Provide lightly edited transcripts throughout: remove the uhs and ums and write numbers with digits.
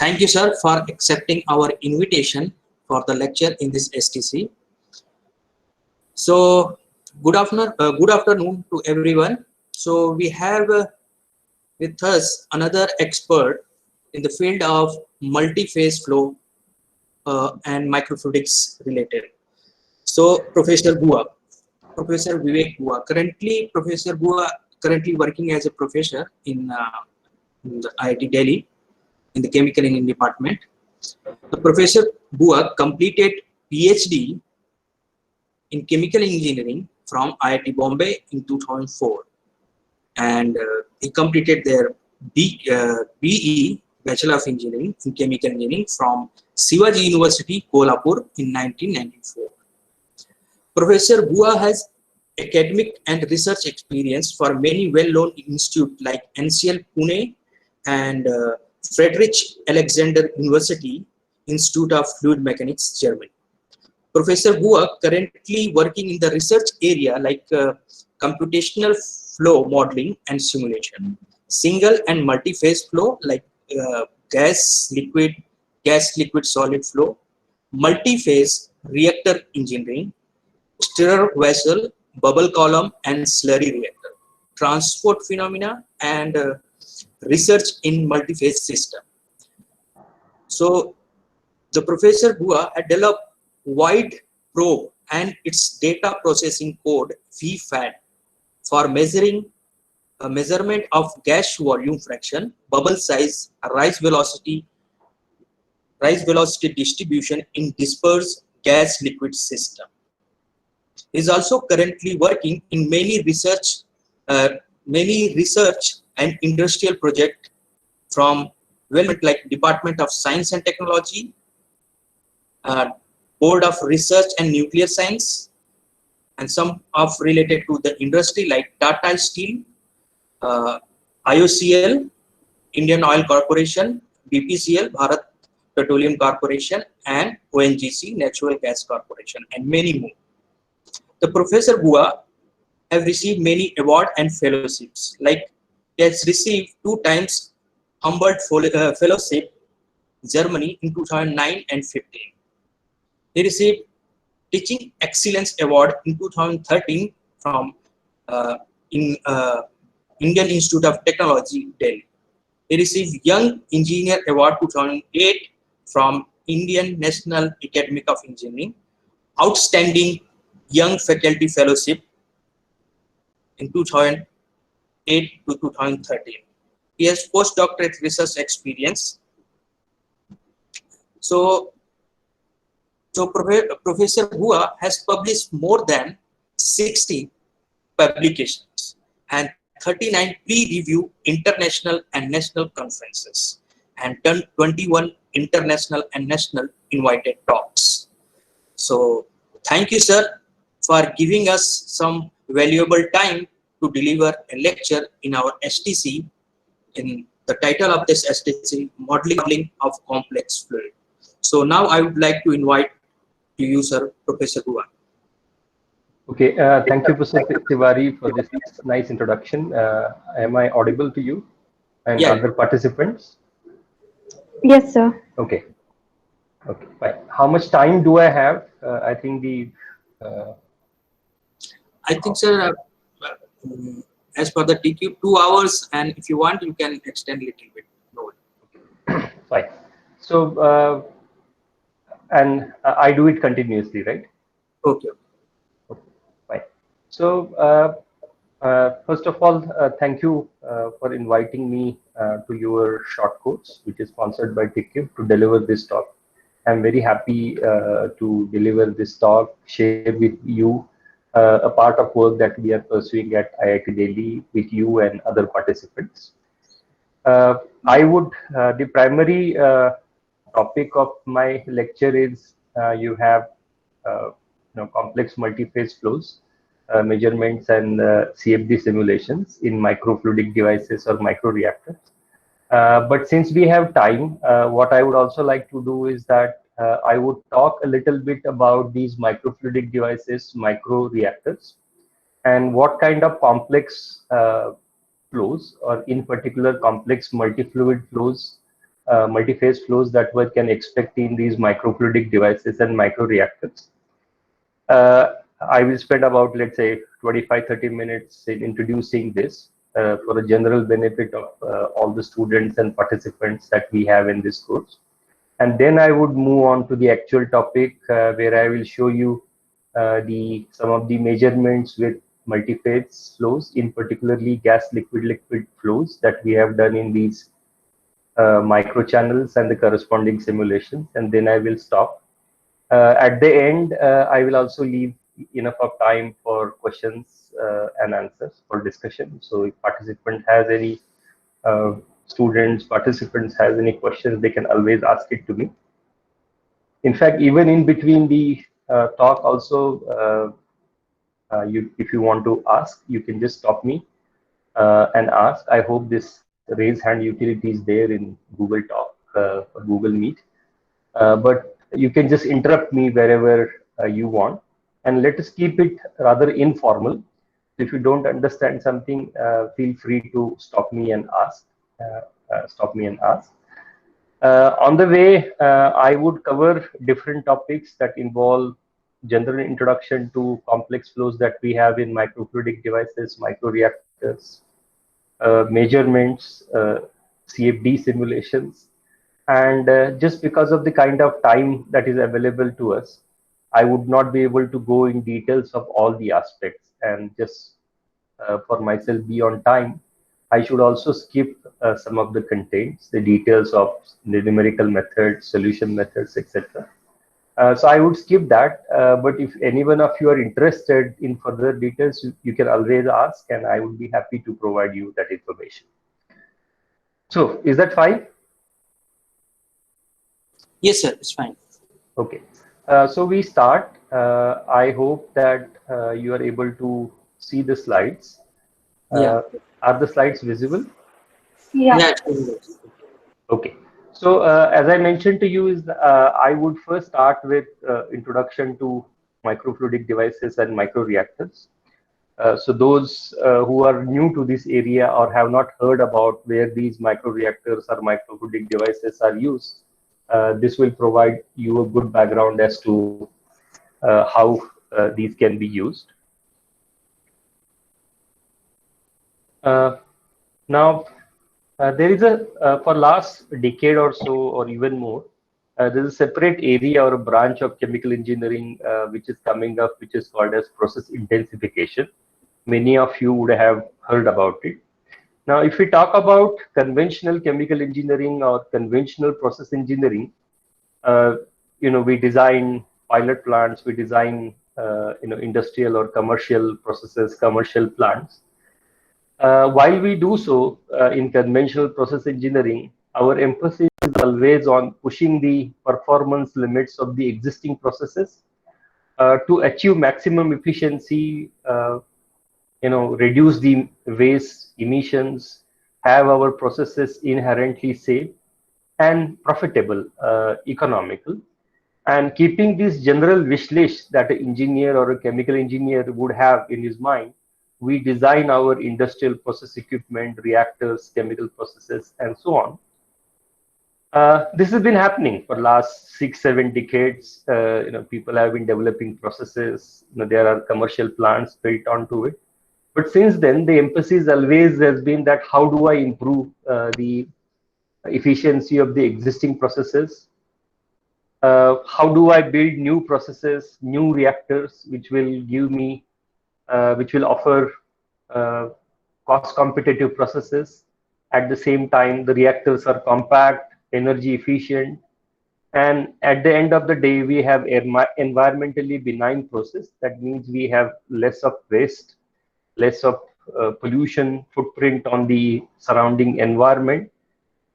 Thank you, sir, for accepting our invitation for the lecture in this STC. So, good afternoon to everyone. So, we have with us another expert in the field of multi-phase flow and microfluidics related. So, Professor Vivek Bua. Professor Bua currently working as a professor in the IIT Delhi in the chemical engineering department. The Professor Bua completed PhD in chemical engineering from IIT Bombay in 2004, and he completed their BE Bachelor of Engineering in Chemical Engineering from Shivaji University, Kolhapur in 1994. Professor Bua has academic and research experience for many well-known institutes like NCL Pune and Friedrich Alexander University Institute of Fluid Mechanics, Germany. Professor Bua currently working in the research area like computational flow modeling and simulation, single and multi-phase flow like gas, liquid, solid flow, multi-phase reactor engineering, stirrer vessel, bubble column and slurry reactor, transport phenomena, and research in multi-phase system. So the Professor Bua had developed wide probe and its data processing code VFAD for measuring measurement of gas volume fraction, bubble size, rise velocity distribution in dispersed gas liquid system. He is also currently working in many research and industrial projects from like Department of Science and Technology, Board of Research and Nuclear Science, and some of related to the industry like Tata Steel, IOCL, Indian Oil Corporation, BPCL, Bharat Petroleum Corporation, and ONGC, Natural Gas Corporation, and many more. The Professor Bua have received many awards and fellowships. Like he has received 2 times Humboldt Fellowship, Germany in 2009 and 15. He received Teaching Excellence Award in 2013 from Indian Institute of Technology, Delhi. He received Young Engineer Award 2008 from Indian National Academy of Engineering, Outstanding Young Faculty Fellowship in 2008 to 2013. He has postdoctorate research experience. So Professor Bua has published more than 60 publications and 39 peer-review international and national conferences and done 21 international and national invited talks. So thank you, sir, for giving us some valuable time to deliver a lecture in our STC. In the title of this STC, Modeling of Complex Fluid. So now I would like to invite to you, sir, Professor Bua. Okay, thank you, Professor Tiwari, for this nice introduction. Am I audible to you and other participants? Yes, sir. Okay. Okay, fine. How much time do I have? I think sir, as per the TQ, 2 hours, and if you want, you can extend a little bit. No. Fine. So, and I do it continuously, right? Okay. Okay, fine. So, first of all, thank you for inviting me to your short course, which is sponsored by TICCIB, to deliver this talk. I'm very happy to deliver this talk, share with you a part of work that we are pursuing at IIT Delhi with you and other participants. The primary topic of my lecture is you have complex multi-phase flows, measurements and CFD simulations in microfluidic devices or microreactors. But since we have time, what I would also like to do is that I would talk a little bit about these microfluidic devices, microreactors, and what kind of complex flows, or in particular complex multi-fluid flows, multi-phase flows that one can expect in these microfluidic devices and microreactors. I will spend about, let's say, 25-30 minutes in introducing this for a general benefit of all the students and participants that we have in this course. And then I would move on to the actual topic where I will show you some of the measurements with multi-phase flows, in particularly gas liquid flows that we have done in these microchannels and the corresponding simulations. And then I will stop. At the end, I will also leave enough of time for questions and answers for discussion. So if participant has any participants has any questions, they can always ask it to me. In fact, even in between the talk also, if you want to ask, you can just stop me and ask. I hope this raise hand utility is there in Google Talk or Google Meet. But you can just interrupt me wherever you want, and let us keep it rather informal. If you don't understand something, feel free to stop me and ask. On the way, I would cover different topics that involve general introduction to complex flows that we have in microfluidic devices, microreactors, measurements, CFD simulations. And just because of the kind of time that is available to us, I would not be able to go in details of all the aspects. And just for myself be on time, I should also skip some of the contents, the details of the numerical methods, solution methods, etc. So I would skip that. But if any one of you are interested in further details, you can always ask, and I would be happy to provide you that information. So is that fine? Yes, sir, it's fine. Okay. So we start. I hope that you are able to see the slides. Yeah. Are the slides visible? Yeah. Okay. So as I mentioned to you, I would first start with introduction to microfluidic devices and microreactors. So those who are new to this area or have not heard about where these microreactors or microfluidic devices are used, this will provide you a good background as to how these can be used. Now, there is for last decade or so, or even more, there is a separate area or a branch of chemical engineering which is coming up, which is called as process intensification. Many of you would have heard about it. Now, if we talk about conventional chemical engineering or conventional process engineering, we design pilot plants, we design industrial or commercial processes, commercial plants. While we do so in conventional process engineering, our emphasis is always on pushing the performance limits of the existing processes to achieve maximum efficiency, reduce the waste emissions, have our processes inherently safe and profitable, economical. And keeping this general wish list that an engineer or a chemical engineer would have in his mind, we design our industrial process equipment, reactors, chemical processes, and so on. This has been happening for the last 6-7 decades. People have been developing processes. There are commercial plants built onto it. But since then, the emphasis always has been that how do I improve the efficiency of the existing processes? How do I build new processes, new reactors, which will give me, which will offer cost competitive processes. At the same time, the reactors are compact, energy efficient, and at the end of the day, we have environmentally benign process. That means we have less of waste, less of pollution footprint on the surrounding environment.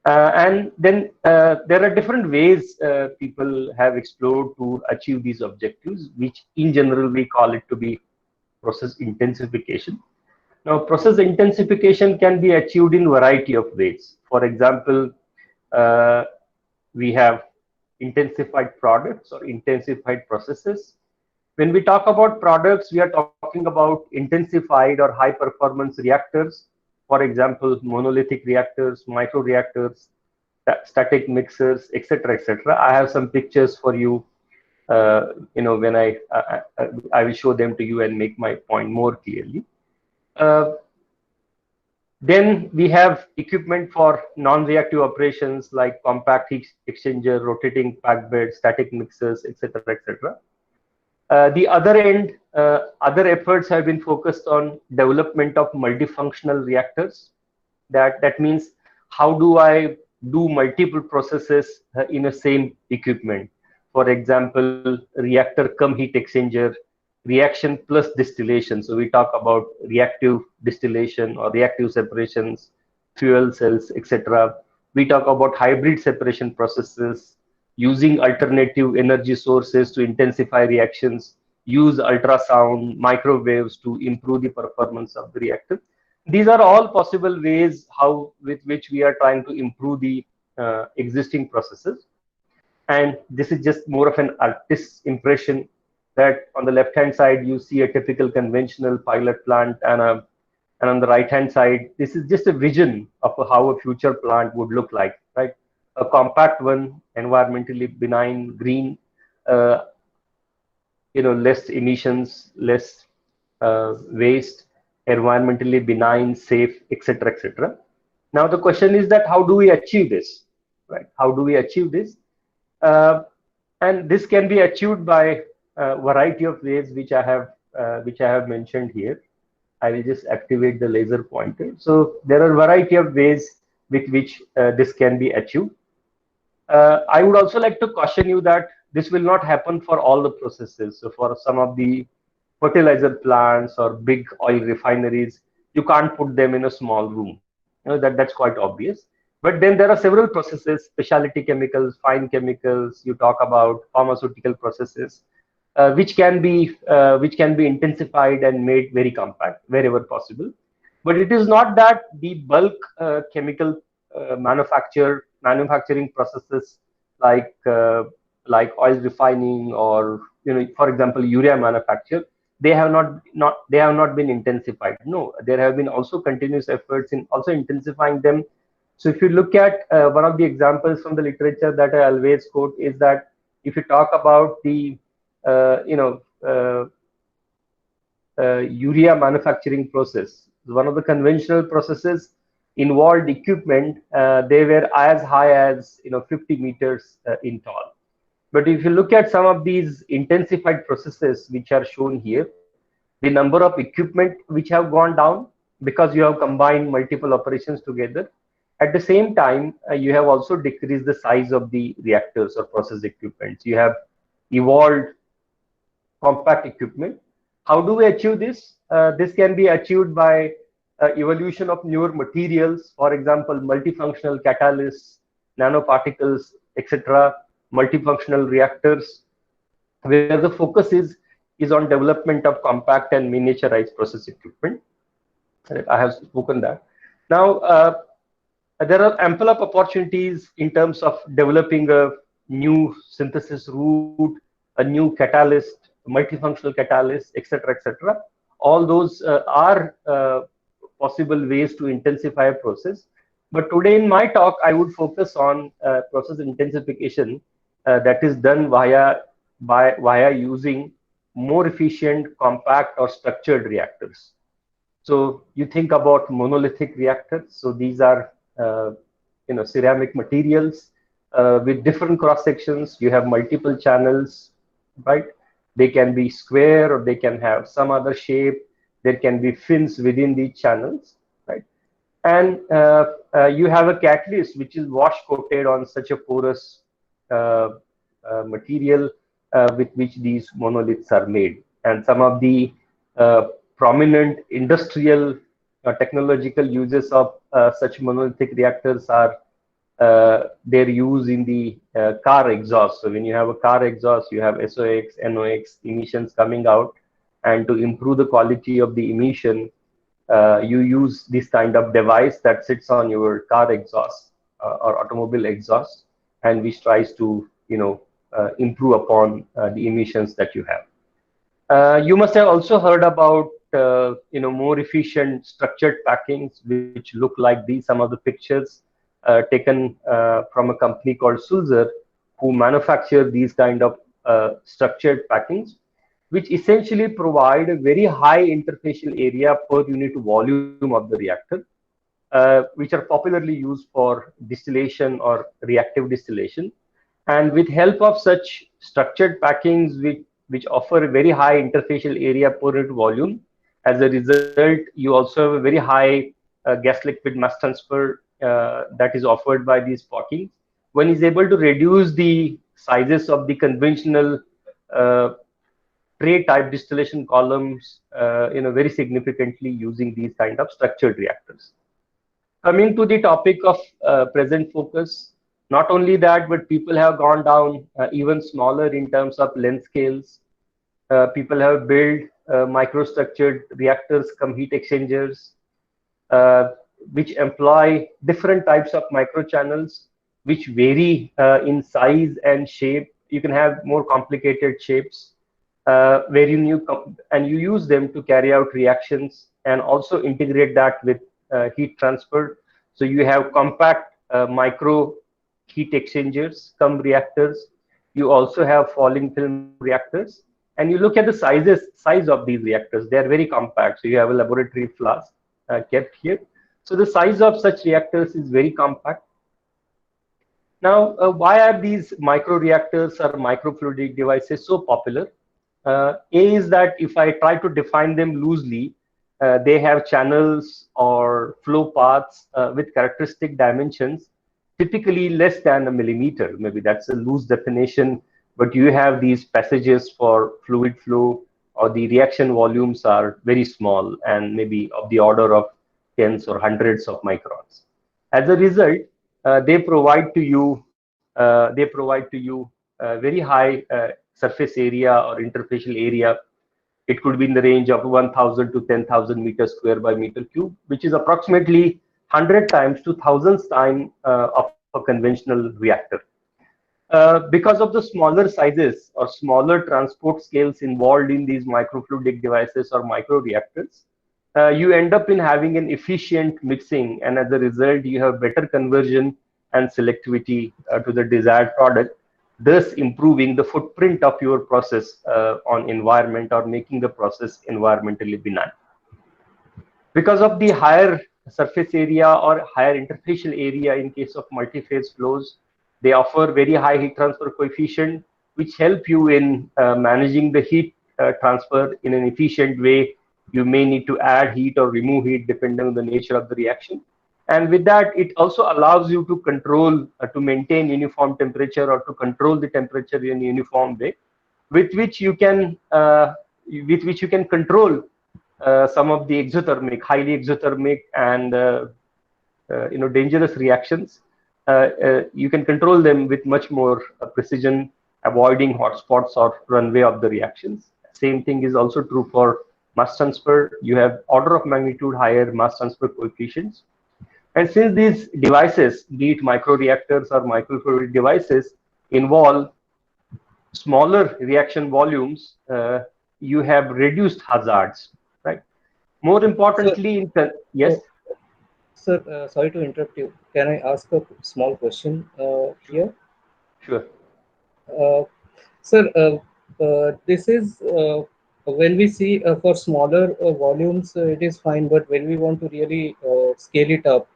And then there are different ways people have explored to achieve these objectives, which in general we call it to be process intensification. Now, process intensification can be achieved in a variety of ways. For example, we have intensified products or intensified processes. When we talk about products, we are talking about intensified or high performance reactors. For example, monolithic reactors, microreactors, static mixers, etc., etc. I have some pictures for you. When I will show them to you and make my point more clearly. Then we have equipment for non-reactive operations like compact heat exchanger, rotating packed bed, static mixers, etc., etc. The other end, other efforts have been focused on development of multifunctional reactors. That means, how do I do multiple processes in a same equipment? For example, reactor cum heat exchanger, reaction plus distillation. So we talk about reactive distillation or reactive separations, fuel cells, etc. We talk about hybrid separation processes, using alternative energy sources to intensify reactions, use ultrasound, microwaves to improve the performance of the reactor. These are all possible ways with which we are trying to improve the existing processes. And this is just more of an artist's impression, that on the left hand side you see a typical conventional pilot plant, and on the right hand side this is just a vision of how a future plant would look like, right? A compact one, environmentally benign, green, less emissions, less waste, environmentally benign, safe, etc., etc. Now the question is that how do we achieve this, right? How do we achieve this? And this can be achieved by a variety of ways, which I have mentioned here. I will just activate the laser pointer. So there are a variety of ways with which this can be achieved. I would also like to caution you that this will not happen for all the processes. So for some of the fertilizer plants or big oil refineries, you can't put them in a small room. That's quite obvious. But then there are several processes, specialty chemicals, fine chemicals. You talk about pharmaceutical processes, which can be intensified and made very compact wherever possible. But it is not that the bulk chemical manufacturing processes like oil refining, or for example urea manufacture, they have not been intensified. No, there have been also continuous efforts in also intensifying them. So if you look at one of the examples from the literature that I always quote is that if you talk about the urea manufacturing process, one of the conventional processes involved equipment. They were as high as 50 meters in tall. But if you look at some of these intensified processes which are shown here, the number of equipment which have gone down because you have combined multiple operations together. At the same time, you have also decreased the size of the reactors or process equipment. You have evolved compact equipment. How do we achieve this? This can be achieved by evolution of newer materials, for example, multifunctional catalysts, nanoparticles, etc., multifunctional reactors, where the focus is on development of compact and miniaturized process equipment. I have spoken that. Now, there are ample of opportunities in terms of developing a new synthesis route, a new catalyst, multifunctional catalyst, etc., etc. All those are possible ways to intensify a process. But today in my talk, I would focus on process intensification that is done via using more efficient, compact, or structured reactors. So you think about monolithic reactors. So these are ceramic materials with different cross sections. You have multiple channels, right? They can be square or they can have some other shape. There can be fins within the channels, right? And you have a catalyst which is wash coated on such a porous material with which these monoliths are made. And some of the prominent industrial technological uses of such monolithic reactors are their use in the car exhaust. So when you have a car exhaust, you have SOx, NOx emissions coming out, and to improve the quality of the emission, you use this kind of device that sits on your car exhaust or automobile exhaust, and which tries to improve upon the emissions that you have. You must have also heard about more efficient structured packings, which look like these. Some of the pictures taken from a company called Sulzer, who manufacture these kind of structured packings, which essentially provide a very high interfacial area per unit volume of the reactor, which are popularly used for distillation or reactive distillation. And with help of such structured packings, which offer a very high interfacial area per unit volume, as a result, you also have a very high gas liquid mass transfer that is offered by these packings. One is able to reduce the sizes of the conventional tray type distillation columns very significantly using these kind of structured reactors. Coming to the topic of present focus, not only that, but people have gone down even smaller in terms of length scales. People have built microstructured reactors, come heat exchangers, which employ different types of microchannels, which vary in size and shape. You can have more complicated shapes where you use them to carry out reactions and also integrate that with heat transfer. So you have compact micro heat exchangers, come reactors. You also have falling film reactors. And you look at the size of these reactors, they are very compact. So you have a laboratory flask kept here. So the size of such reactors is very compact. Now, why are these micro reactors or microfluidic devices so popular? A is that if I try to define them loosely, they have channels or flow paths with characteristic dimensions, typically less than a millimeter. Maybe that's a loose definition, but you have these passages for fluid flow, or the reaction volumes are very small and maybe of the order of tens or hundreds of microns. As a result, they provide to you very high surface area or interfacial area. It could be in the range of 1,000 to 10,000 meters square by meter cube, which is approximately 100 times to 1,000th time of a conventional reactor. Because of the smaller sizes or smaller transport scales involved in these microfluidic devices or micro reactors, you end up in having an efficient mixing, and as a result, you have better conversion and selectivity to the desired product, thus improving the footprint of your process on environment or making the process environmentally benign. Because of the higher surface area or higher interfacial area in case of multi-phase flows, they offer very high heat transfer coefficient, which help you in managing the heat transfer in an efficient way. You may need to add heat or remove heat depending on the nature of the reaction. And with that, it also allows you to control, to maintain uniform temperature or to control the temperature in a uniform way, with which you can control some of the exothermic, highly exothermic and dangerous reactions. You can control them with much more precision, avoiding hotspots or runway of the reactions. Same thing is also true for mass transfer. You have order of magnitude higher mass transfer coefficients. And since these devices, be it microreactors or microfluidic devices, involve smaller reaction volumes, you have reduced hazards, right? More importantly, yes? Sir, sorry to interrupt you. Can I ask a small question here? Sure. Sir, this is when we see for smaller volumes, it is fine, but when we want to really scale it up,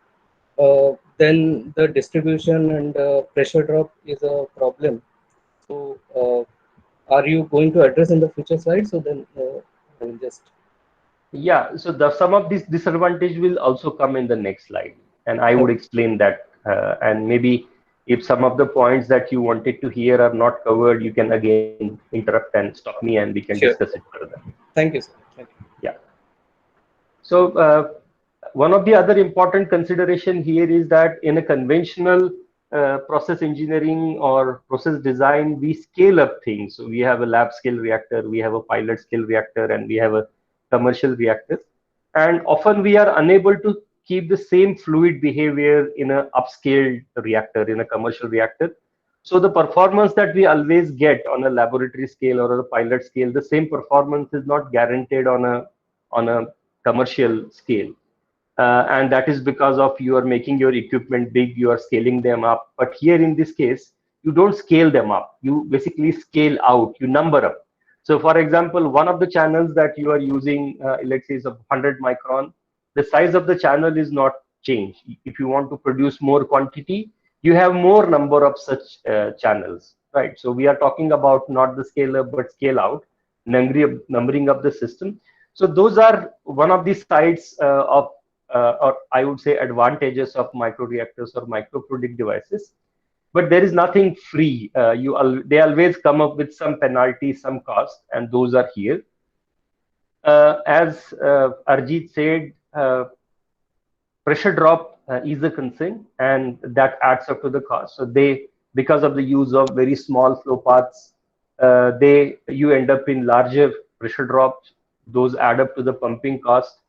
then the distribution and pressure drop is a problem. So, are you going to address in the future slide? So then I will just. Yeah, so some of this disadvantage will also come in the next slide, and I would explain that. And maybe if some of the points that you wanted to hear are not covered, you can again interrupt and stop me, and we can discuss it further. Thank you, sir. Thank you. Yeah. So one of the other important consideration here is that in a conventional process engineering or process design, we scale up things. So we have a lab scale reactor, we have a pilot scale reactor, and we have a commercial reactor. And often we are unable to keep the same fluid behavior in an upscaled reactor, in a commercial reactor. So the performance that we always get on a laboratory scale or a pilot scale, the same performance is not guaranteed on a commercial scale. and that is because of you are making your equipment big, you are scaling them up. But here in this case, you don't scale them up. You basically scale out, you number up. So for example, one of the channels that you are using, let's say is of 100 micron, the size of the channel is not changed. If you want to produce more quantity, you have more number of such channels, right? So we are talking about not the scale up, but scale out, numbering up the system. So those are one of the sides or I would say advantages of microreactors or microfluidic devices. But there is nothing free. They always come up with some penalty, some cost, and those are here. As Arjit said, pressure drop is a concern, and that adds up to the cost. So because of the use of very small flow paths, you end up in larger pressure drops. Those add up to the pumping cost.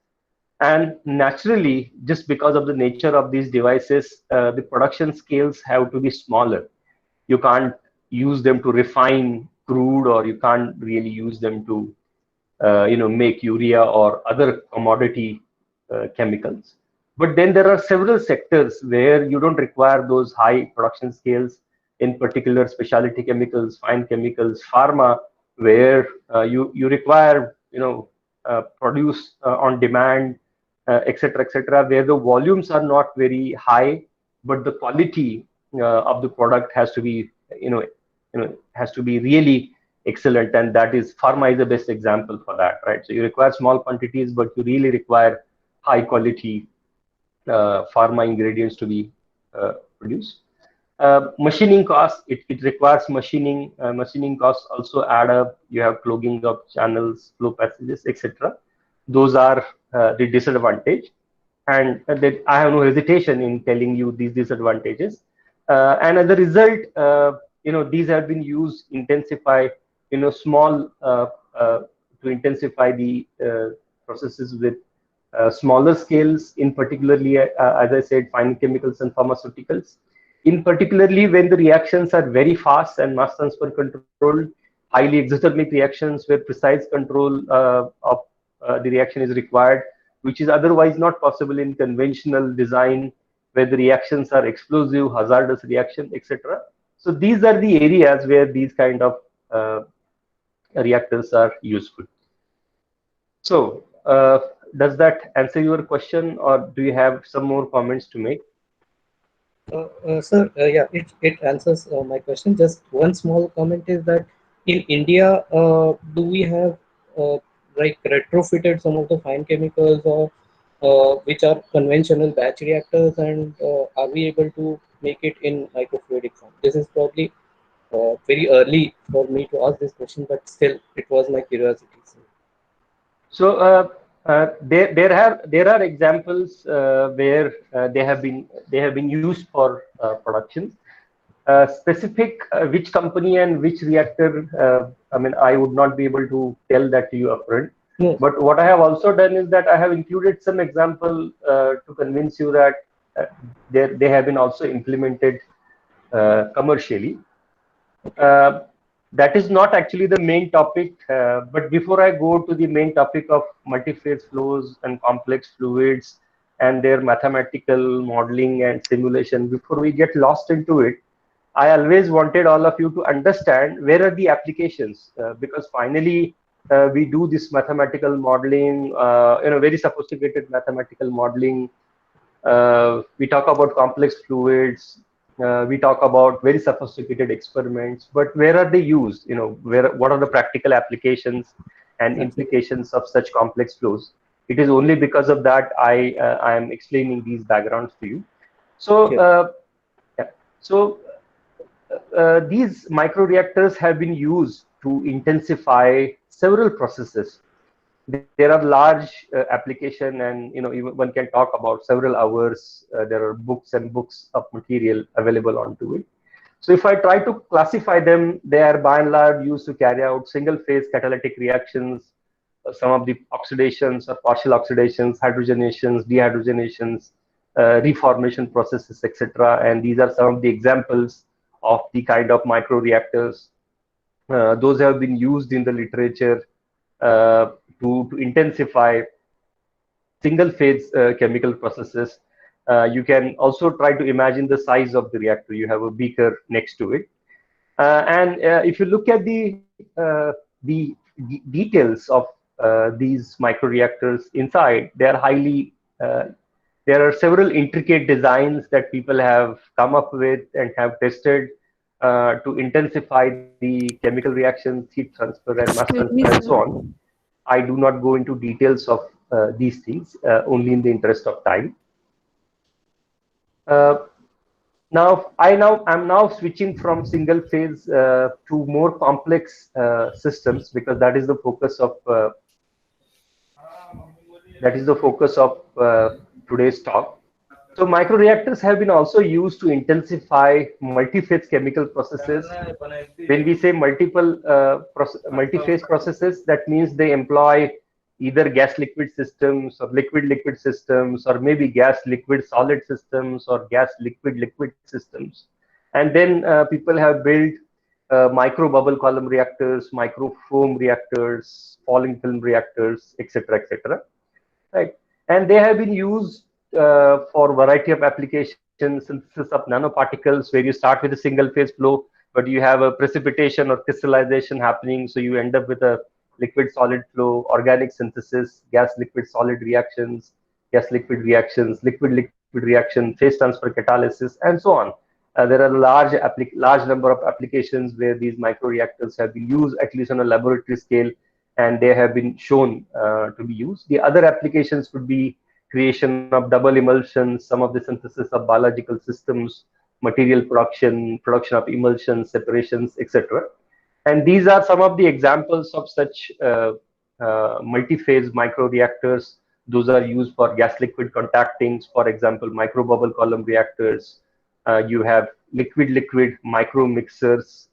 And naturally, just because of the nature of these devices, the production scales have to be smaller. You can't use them to refine crude, or you can't really use them to make urea or other commodity chemicals. But then there are several sectors where you don't require those high production scales, in particular specialty chemicals, fine chemicals, pharma, where you require produce on demand, etc., etc., where the volumes are not very high, but the quality of the product has to be really excellent, and that is pharma is the best example for that, right? So you require small quantities, but you really require high quality pharma ingredients to be produced. Machining costs, it requires machining. Machining costs also add up. You have clogging of channels, flow passages, etc. Those are the disadvantage, and I have no hesitation in telling you these disadvantages. And as a result, these have been used intensify, small to intensify the processes with smaller scales, in particularly, as I said, fine chemicals and pharmaceuticals. In particularly when the reactions are very fast and mass transfer controlled, highly exothermic reactions where precise control of the reaction is required, which is otherwise not possible in conventional design, where the reactions are explosive, hazardous reaction, etc. So these are the areas where these kind of reactors are useful. So does that answer your question, or do you have some more comments to make? Sir, yeah, it answers my question. Just one small comment is that in India, do we have like retrofitted some of the fine chemicals or which are conventional batch reactors, and are we able to make it in microfluidic form? This is probably very early for me to ask this question, but still, it was my curiosity. So there are examples where they have been used for production. Specific which company and which reactor, I mean, I would not be able to tell that to you upfront. No. But what I have also done is that I have included some example to convince you that they have been also implemented commercially. That is not actually the main topic, but before I go to the main topic of multi-phase flows and complex fluids and their mathematical modeling and simulation, before we get lost into it, I always wanted all of you to understand where are the applications, because finally we do this mathematical modeling, very sophisticated mathematical modeling. We talk about complex fluids. We talk about very sophisticated experiments, but where are they used? What are the practical applications and implications of such complex flows? It is only because of that I am explaining these backgrounds to you. So, these microreactors have been used to intensify several processes. There are large application, and even one can talk about several hours. There are books and books of material available onto it. So if I try to classify them, they are by and large used to carry out single phase catalytic reactions, some of the oxidations or partial oxidations, hydrogenations, dehydrogenations, reformation processes, etc. And these are some of the examples of the kind of microreactors. Those have been used in the literature to intensify single phase chemical processes, you can also try to imagine the size of the reactor. You have a beaker next to it. If you look at the details of these microreactors inside, they are highly, there are several intricate designs that people have come up with and have tested to intensify the chemical reactions, heat transfer, and mass transfer, and so on. I do not go into details of these things, only in the interest of time. I'm now switching from single phase to more complex systems, because that is the focus of today's talk. So microreactors have been also used to intensify multi-phase chemical processes. When we say multi-phase processes, that means they employ either gas liquid systems or liquid liquid systems, or maybe gas liquid solid systems or gas liquid liquid systems. And then people have built micro bubble column reactors, micro foam reactors, falling film reactors, etc., etc. Right? And they have been used for a variety of applications, synthesis of nanoparticles, where you start with a single phase flow, but you have a precipitation or crystallization happening, so you end up with a liquid solid flow, organic synthesis, gas liquid solid reactions, gas liquid reactions, liquid liquid reaction, phase transfer catalysis, and so on. There are large number of applications where these microreactors have been used, at least on a laboratory scale, and they have been shown to be used. The other applications could be creation of double emulsions, some of the synthesis of biological systems, material production, production of emulsions, separations, etc. And these are some of the examples of such multi-phase microreactors. Those are used for gas liquid contactings, for example, micro bubble column reactors. You have liquid liquid micro mixers,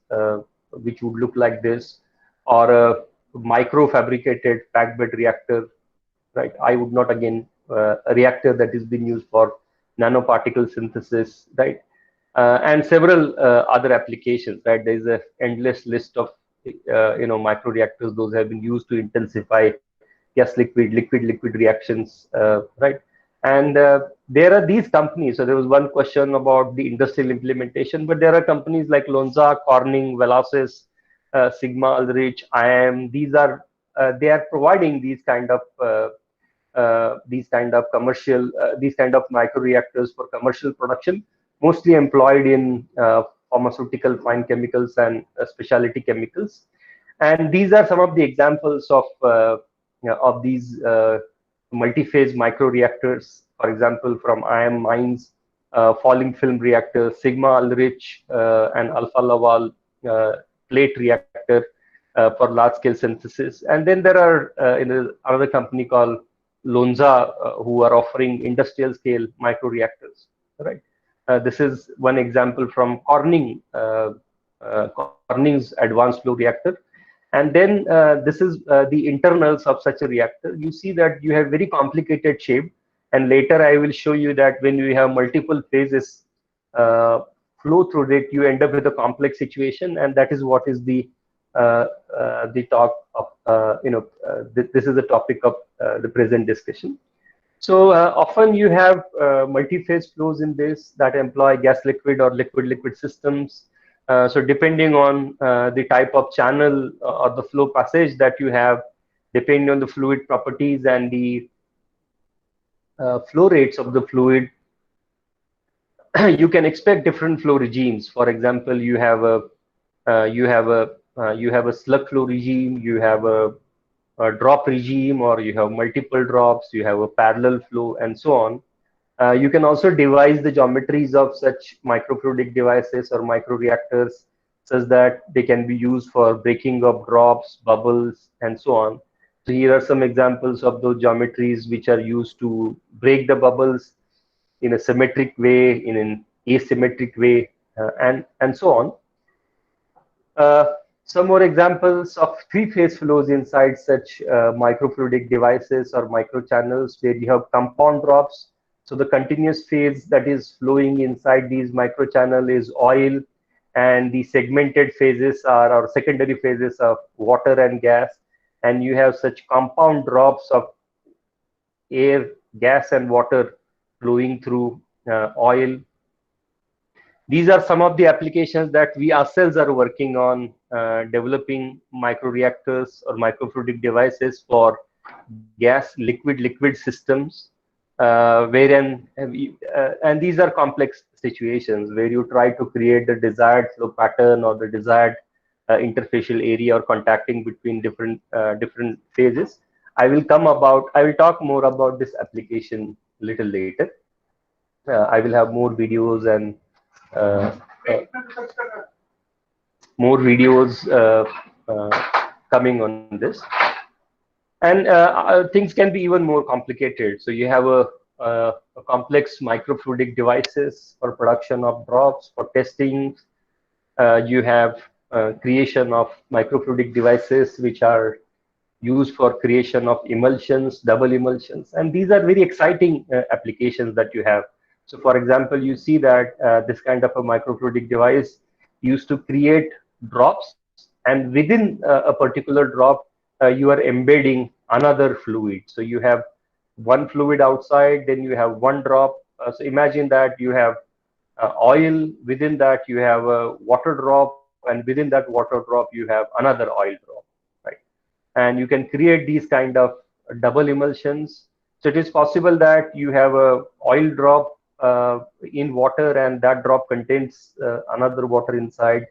which would look like this, or a micro fabricated packed bed reactor, right? I would not, again, a reactor that is being used for nanoparticle synthesis, right? And several other applications, right? There is an endless list of microreactors. Those have been used to intensify gas liquid liquid reactions, right? And there are these companies. So there was one question about the industrial implementation, but there are companies like Lonza, Corning, Velocis, Sigma, Aldrich, IM. These are they are providing these kind of commercial these kind of microreactors for commercial production, mostly employed in pharmaceutical, fine chemicals, and specialty chemicals. And these are some of the examples of these multi-phase microreactors. For example, from IM Mines, falling film reactor, Sigma Aldrich and Alfa Laval plate reactor for large-scale synthesis. And then there are another company called Lonza who are offering industrial-scale microreactors. Right. This is one example from Corning, Corning's advanced flow reactor. And then this is the internals of such a reactor. You see that you have very complicated shape. And later I will show you that when you have multiple phases flow through it, you end up with a complex situation. And that is what is the talk of, this is the topic of the present discussion. So often you have multi-phase flows in this that employ gas liquid or liquid liquid systems. So depending on the type of channel or the flow passage that you have, depending on the fluid properties and the flow rates of the fluid, you can expect different flow regimes. For example, you have a slug flow regime, you have a drop regime, or you have multiple drops, you have a parallel flow, and so on. You can also devise the geometries of such microfluidic devices or microreactors such that they can be used for breaking of drops, bubbles, and so on. So here are some examples of those geometries which are used to break the bubbles in a symmetric way, in an asymmetric way, and so on. Some more examples of three-phase flows inside such microfluidic devices or microchannels, where you have compound drops. So the continuous phase that is flowing inside these microchannel is oil, and the segmented phases are, or secondary phases, of water and gas. And you have such compound drops of air gas and water flowing through oil. These are some of the applications that we ourselves are working on, developing microreactors or microfluidic devices for gas, liquid systems, wherein and these are complex situations where you try to create the desired flow pattern or the desired interfacial area or contacting between different phases. I will talk more about this application a little later. I will have more videos and uh, more videos coming on this. And things can be even more complicated. So you have a complex microfluidic devices for production of drops, for testing. You have creation of microfluidic devices which are used for creation of emulsions, double emulsions. And these are very exciting applications that you have. So for example, you see that this kind of a microfluidic device used to create drops, and within a particular drop, you are embedding another fluid. So you have one fluid outside, then you have one drop. So imagine that you have oil, within that you have a water drop, and within that water drop you have another oil drop, right? And you can create these kind of double emulsions. So it is possible that you have a oil drop in water, and that drop contains another water inside.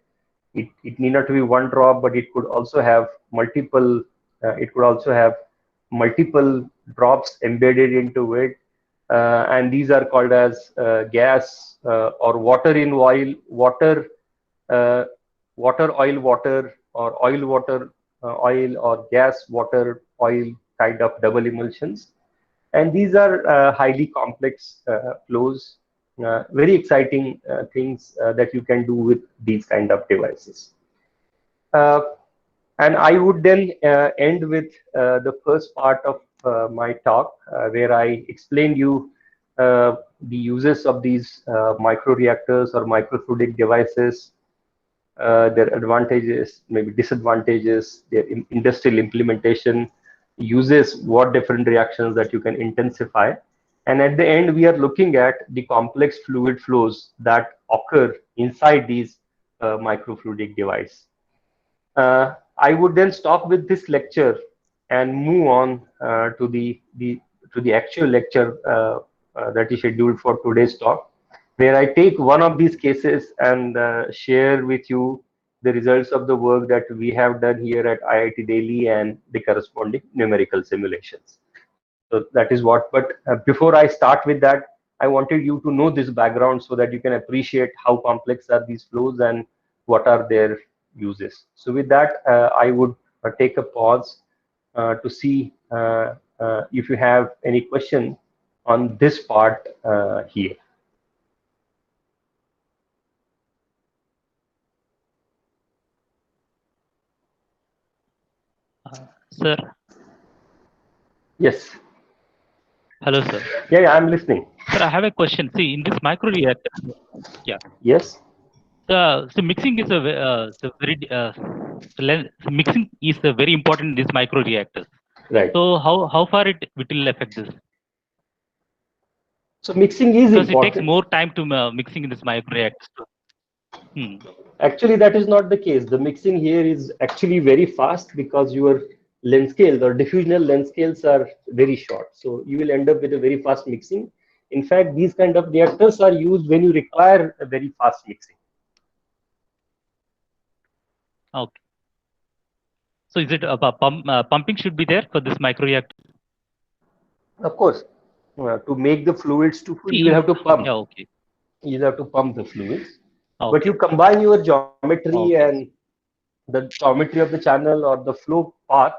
It need not be one drop, but it could also have multiple. It could also have multiple drops embedded into it, and these are called as gas or water in oil, water, oil, water, or oil, water, oil, or gas, water, oil kind of double emulsions. And these are highly complex flows, very exciting things that you can do with these kind of devices. And I would then end with the first part of my talk, where I explained you the uses of these microreactors or microfluidic devices, their advantages, maybe disadvantages, their industrial implementation, uses, what different reactions that you can intensify. And at the end, we are looking at the complex fluid flows that occur inside these microfluidic device. I would then stop with this lecture and move on to the actual lecture that is scheduled for today's talk, where I take one of these cases and share with you the results of the work that we have done here at IIT Delhi and the corresponding numerical simulations. So that is what, but before I start with that, I wanted you to know this background so that you can appreciate how complex are these flows and what are their uses. So with that, I would take a pause to see if you have any question on this part here. Sir. Yes. Hello, sir. Yeah, I'm listening. Sir, I have a question. See, in this microreactor. Yeah. Yes. So mixing is mixing is very important in this microreactors. Right. So how far it will affect this? So mixing is because important. It takes more time to mixing in this microreactors. Actually, that is not the case. The mixing here is actually very fast because your length scales or diffusional length scales are very short. So you will end up with a very fast mixing. In fact, these kind of reactors are used when you require a very fast mixing. Okay. So is it pumping should be there for this microreactor? Of course. To make the fluids to full, you will have to pump. Yeah, okay. You have to pump the fluids. Okay. But you combine your geometry and the geometry of the channel or the flow path,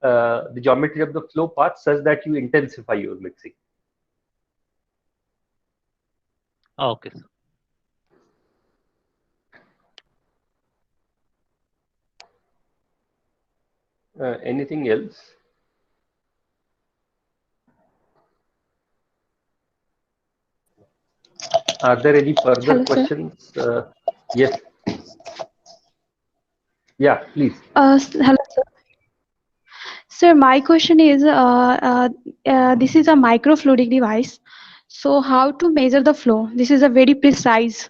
the geometry of the flow path such that you intensify your mixing. Okay. Anything else? Are there any further questions? Yes. Yeah, please. Hello, sir. Sir, sir, my question is, this is a microfluidic device. So how to measure the flow? This is a very precise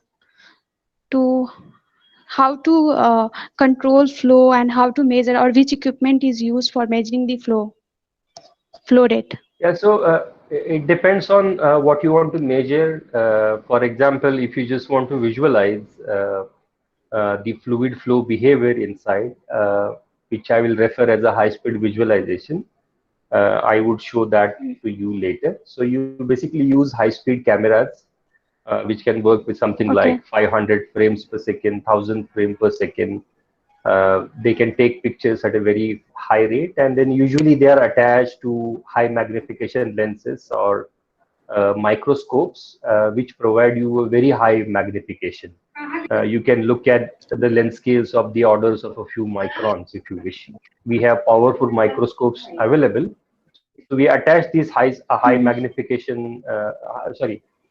to how to control flow and how to measure, or which equipment is used for measuring the flow rate. Yeah, so it depends on what you want to measure. For example, if you just want to visualize the fluid flow behavior inside, which I will refer as a high-speed visualization, I would show that to you later. So you basically use high-speed cameras, which can work with something Okay. like 500 frames per second, 1000 frames per second. They can take pictures at a very high rate, and then usually they are attached to high magnification lenses or microscopes, which provide you a very high magnification. You can look at the lens scales of the orders of a few microns if you wish. We have powerful microscopes available. So we attach these high magnification,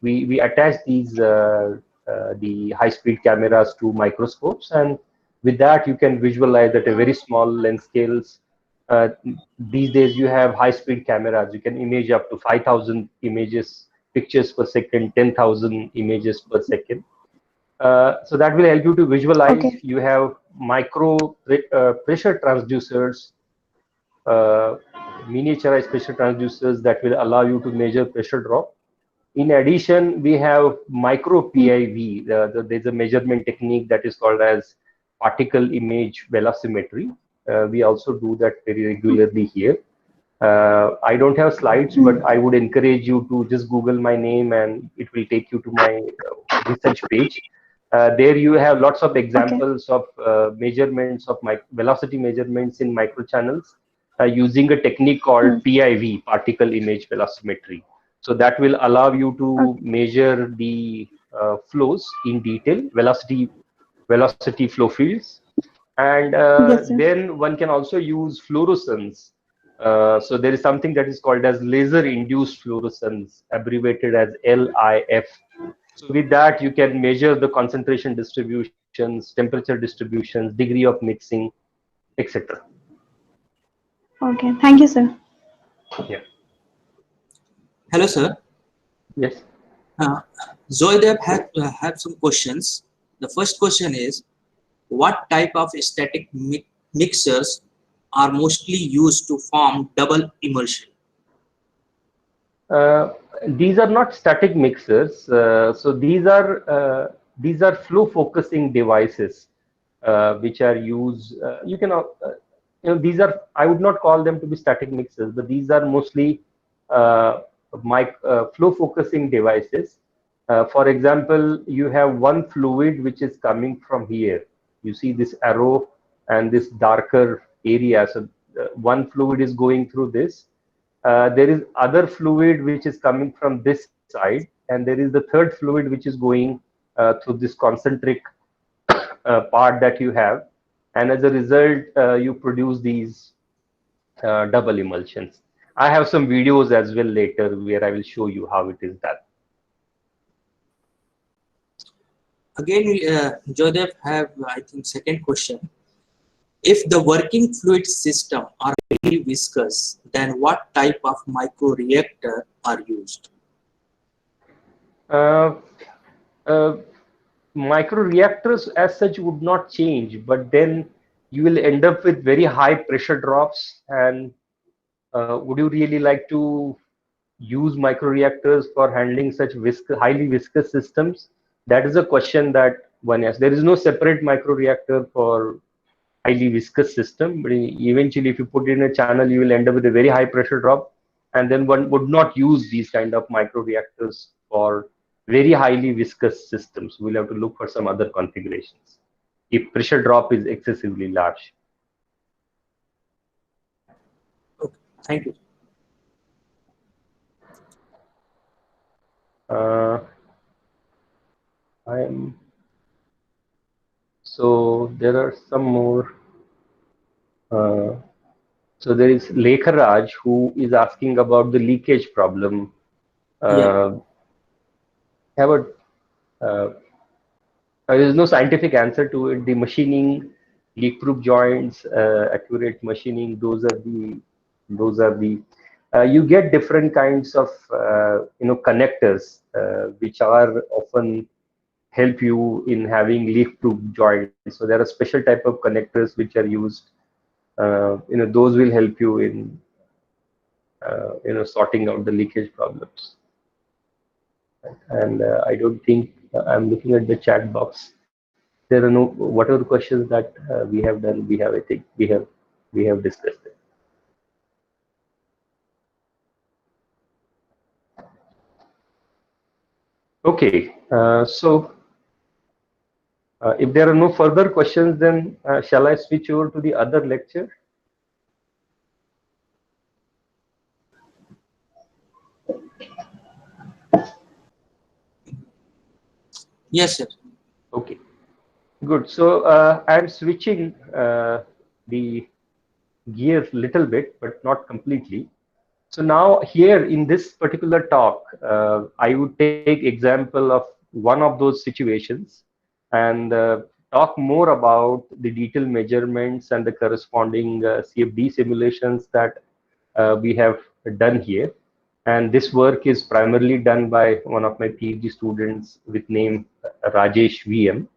we attach these the high-speed cameras to microscopes, and with that you can visualize at a very small lens scales. These days you have high-speed cameras. You can image up to 5,000 pictures per second, 10,000 images per second. So that will help you to visualize. Okay. You have pressure transducers, miniaturized pressure transducers that will allow you to measure pressure drop. In addition, we have micro PIV. There's a measurement technique that is called as particle image velocimetry. We also do that very regularly here. I don't have slides, but I would encourage you to just Google my name and it will take you to my research page. There you have lots of examples of measurements of velocity measurements in microchannels using a technique called PIV, particle image velocimetry. So that will allow you to measure the flows in detail, velocity flow fields. And Yes, sir. then one can also use fluorescence. So there is something that is called as laser-induced fluorescence, abbreviated as LIF. So with that, you can measure the concentration distributions, temperature distributions, degree of mixing, etc. Okay. Thank you, sir. Yeah. Hello, sir. Yes. Zoidev have some questions. The first question is, what type of static mixers are mostly used to form double emulsion? These are not static mixers. So these are flow focusing devices, which are used. These are, I would not call them to be static mixers, but these are mostly flow focusing devices. For example, you have one fluid which is coming from here. You see this arrow and this darker area. So one fluid is going through this. There is other fluid which is coming from this side, and there is the third fluid which is going through this concentric part that you have, and as a result you produce these double emulsions. I have some videos as well later where I will show you how it is done. Again, Jodev have, I think, second question. If the working fluid system are very viscous, then what type of microreactor are used? Microreactors as such would not change, but then you will end up with very high pressure drops. And would you really like to use microreactors for handling such highly viscous systems? That is a question that one asks. There is no separate microreactor for highly viscous system, but eventually if you put it in a channel, you will end up with a very high pressure drop, and then one would not use these kind of microreactors for very highly viscous systems. We'll have to look for some other configurations if pressure drop is excessively large. Okay, thank you. So there are some more. So there is Lekharaj who is asking about the leakage problem. There is no scientific answer to it. The machining, leak-proof joints, accurate machining, those are the Those are the you get different kinds of connectors which are often help you in having leak-proof joints. So there are special type of connectors which are used. Those will help you in sorting out the leakage problems. And I don't think I'm looking at the chat box. There are no whatever questions that we have done. I think we have discussed it. Okay, so if there are no further questions, then shall I switch over to the other lecture? Yes, sir. Okay, good. So I'm switching the gears little bit, but not completely. So now here in this particular talk, I would take example of one of those situations and talk more about the detailed measurements and the corresponding CFD simulations that we have done here. And this work is primarily done by one of my PhD students with name Rajesh VM.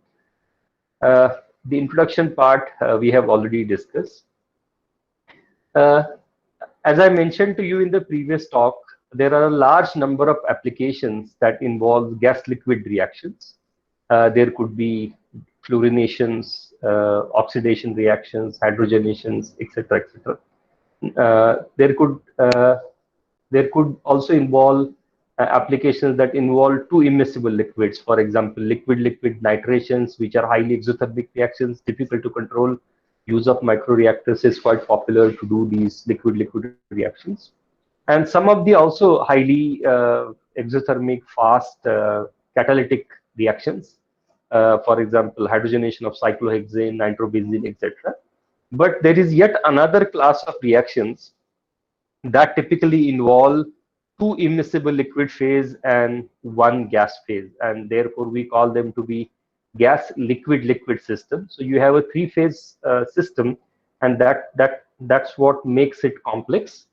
The introduction part we have already discussed. As I mentioned to you in the previous talk, there are a large number of applications that involve gas-liquid reactions. There could be fluorinations, oxidation reactions, hydrogenations, etc., etc. There could also involve applications that involve two immiscible liquids. For example, liquid-liquid nitrations, which are highly exothermic reactions, difficult to control. Use of microreactors is quite popular to do these liquid-liquid reactions. And some of the also highly exothermic, fast catalytic reactions. For example, hydrogenation of cyclohexane, nitrobenzene, etc. But there is yet another class of reactions that typically involve two immiscible liquid phase and one gas phase, and therefore we call them to be gas liquid liquid system. So you have a three-phase system, and that's what makes it complex,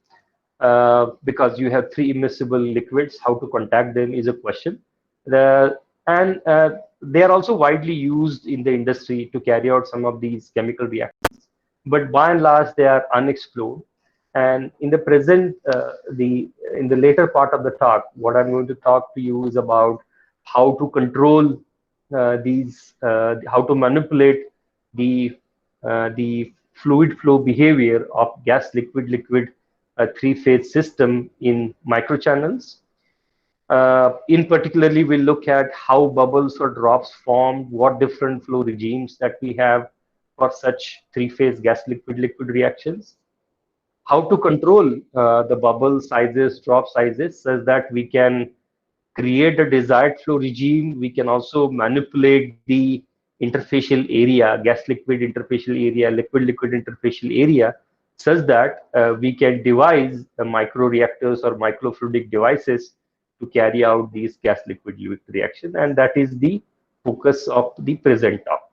because you have three immiscible liquids. How to contact them is a question. They are also widely used in the industry to carry out some of these chemical reactions, but by and large they are unexplored. And in the present, in the later part of the talk, what I'm going to talk to you is about how to control how to manipulate the fluid flow behavior of gas liquid liquid three-phase system in microchannels. In particularly, we'll look at how bubbles or drops form, what different flow regimes that we have for such three-phase gas liquid liquid reactions, how to control the bubble sizes, drop sizes, such that we can create a desired flow regime. We can also manipulate the interfacial area, gas liquid interfacial area, liquid liquid interfacial area, such that we can devise the microreactors or microfluidic devices to carry out these gas liquid liquid reaction. And that is the focus of the present talk.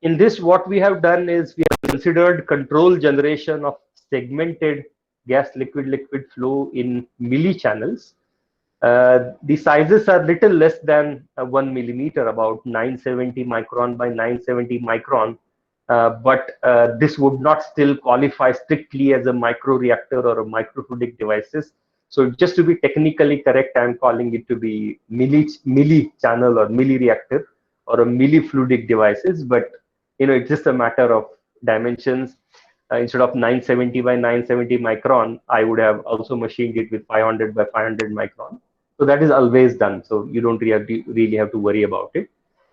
In this, what we have done is we have considered control generation of segmented gas liquid liquid flow in millichannels. The sizes are little less than 1 millimeter, about 970 micron by 970 micron. But this would not still qualify strictly as a microreactor or a microfluidic devices. So just to be technically correct, I'm calling it to be milli-channel or milli-reactor or a milli-fluidic devices. But it's just a matter of dimensions. Instead of 970 by 970 micron, I would have also machined it with 500 by 500 micron. So that is always done. So you don't really have to worry about it.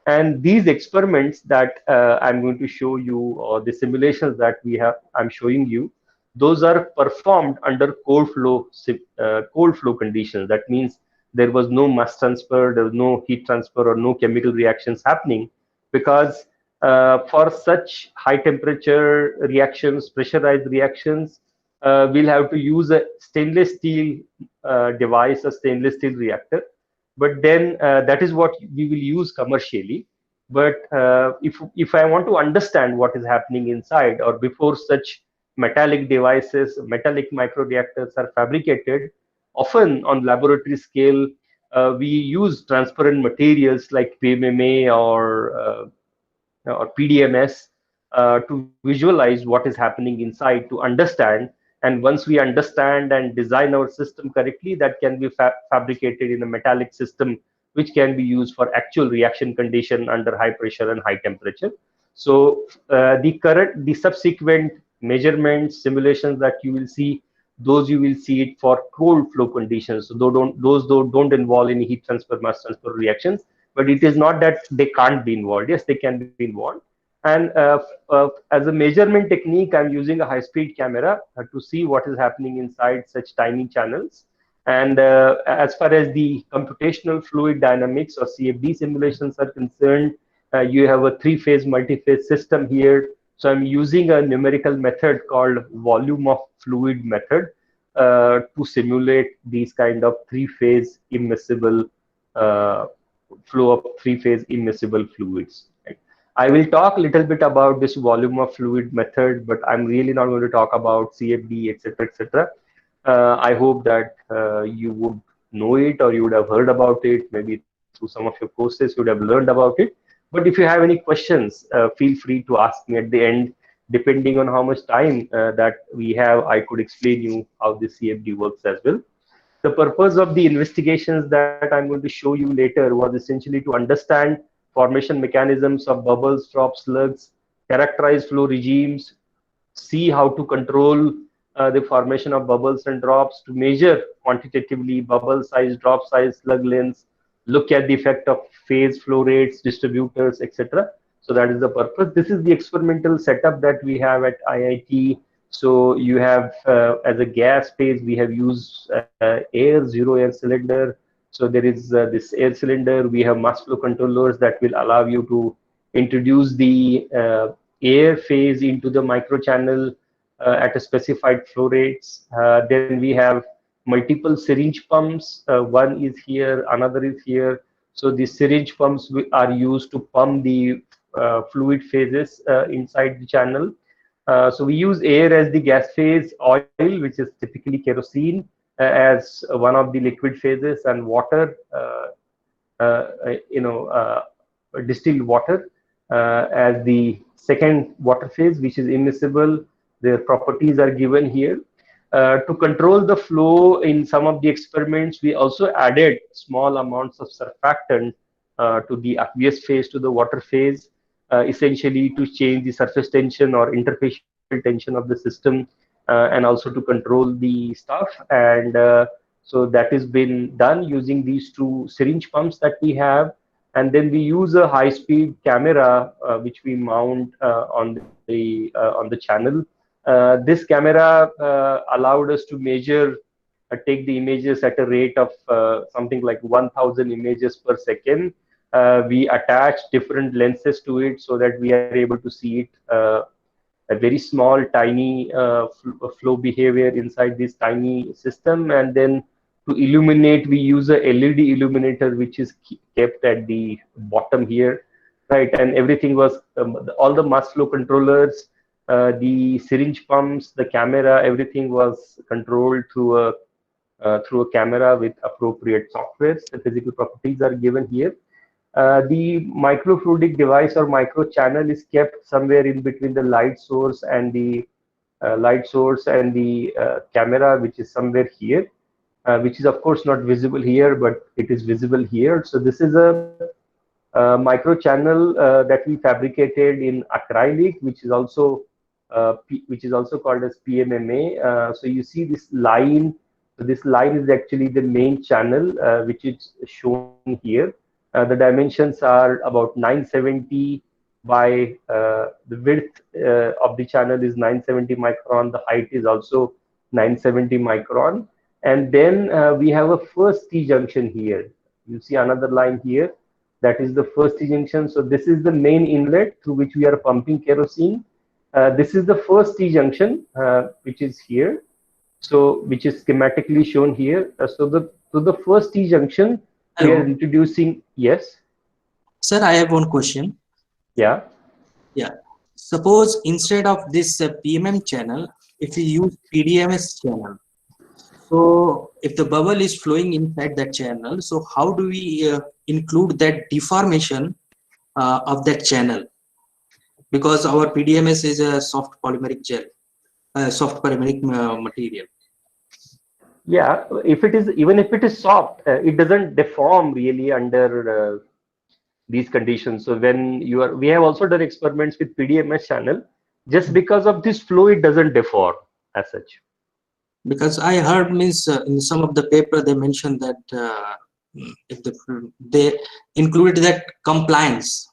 And these experiments that I'm going to show you, or the simulations that I'm showing you, those are performed under cold flow conditions. That means there was no mass transfer, there was no heat transfer, or no chemical reactions happening, because for such high temperature reactions, pressurized reactions, we'll have to use a stainless steel device, a stainless steel reactor. But then that is what we will use commercially. But if I want to understand what is happening inside, or before such metallic devices, metallic microreactors are fabricated, often on laboratory scale, we use transparent materials like PMMA or PDMS to visualize what is happening inside, to understand. And once we understand and design our system correctly, that can be fabricated in a metallic system, which can be used for actual reaction condition under high pressure and high temperature. So the subsequent measurements, simulations that you will see, those you will see it for cold flow conditions. So those don't involve any heat transfer, mass transfer reactions. But it is not that they can't be involved. Yes, they can be involved. And as a measurement technique, I'm using a high-speed camera to see what is happening inside such tiny channels. And as far as the computational fluid dynamics or CFD simulations are concerned, you have a three-phase multi-phase system here. So I'm using a numerical method called volume of fluid method to simulate these kind of three-phase immiscible flow of three-phase immiscible fluids. Right? I will talk a little bit about this volume of fluid method, but I'm really not going to talk about CFD, etc., etc. I hope that you would know it, or you would have heard about it. Maybe through some of your courses, you would have learned about it. But if you have any questions, feel free to ask me at the end. Depending on how much time that we have, I could explain you how the CFD works as well. The purpose of the investigations that I'm going to show you later was essentially to understand formation mechanisms of bubbles, drops, slugs, characterize flow regimes, see how to control the formation of bubbles and drops, to measure quantitatively bubble size, drop size, slug lengths, look at the effect of phase, flow rates, distributors, etc. So that is the purpose. This is the experimental setup that we have at IIT. So you have, as a gas phase, we have used air, zero air cylinder. So there is this air cylinder. We have mass flow controllers that will allow you to introduce the air phase into the microchannel at a specified flow rates. Then we have multiple syringe pumps. One is here, another is here. So the syringe pumps are used to pump the fluid phases inside the channel. So we use air as the gas phase, oil, which is typically kerosene, as one of the liquid phases, and water, distilled water as the second water phase, which is immiscible. Their properties are given here. To control the flow in some of the experiments, we also added small amounts of surfactant to the aqueous phase, to the water phase, essentially to change the surface tension or interfacial tension of the system, and also to control the stuff. And so that has been done using these two syringe pumps that we have. And then we use a high-speed camera, which we mount on the channel. This camera allowed us to measure, take the images at a rate of something like 1,000 images per second. We attach different lenses to it so that we are able to see it, a very small, tiny flow behavior inside this tiny system. And then to illuminate, we use a LED illuminator, which is kept at the bottom here, right? And everything was, all the mass flow controllers, the syringe pumps, the camera, everything was controlled through a camera with appropriate software. The physical properties are given here. The microfluidic device or micro channel is kept somewhere in between the light source and the camera, which is somewhere here, which is of course not visible here, but it is visible here. So this is a micro channel that we fabricated in acrylic, which is also called as PMMA. So you see this line. So this line is actually the main channel, which is shown here. The dimensions are about 970 by the width of the channel is 970 micron. The height is also 970 micron. And then we have a first T junction here. You see another line here. That is the first T junction. So this is the main inlet through which we are pumping kerosene. This is the first T junction, which is here. So which is schematically shown here. So the first T junction, we are introducing. Yes. Sir, I have one question. Yeah. Yeah. Suppose instead of this PMM channel, if we use PDMS channel, so if the bubble is flowing inside that channel, so how do we include that deformation of that channel? Because our PDMS is a soft polymeric gel, soft polymeric material. Yeah, if it is, even if it is soft, it doesn't deform really under these conditions. So when you are, we have also done experiments with PDMS channel. Just because of this flow, it doesn't deform as such. Because I heard means in some of the paper they mentioned that if they included that compliance,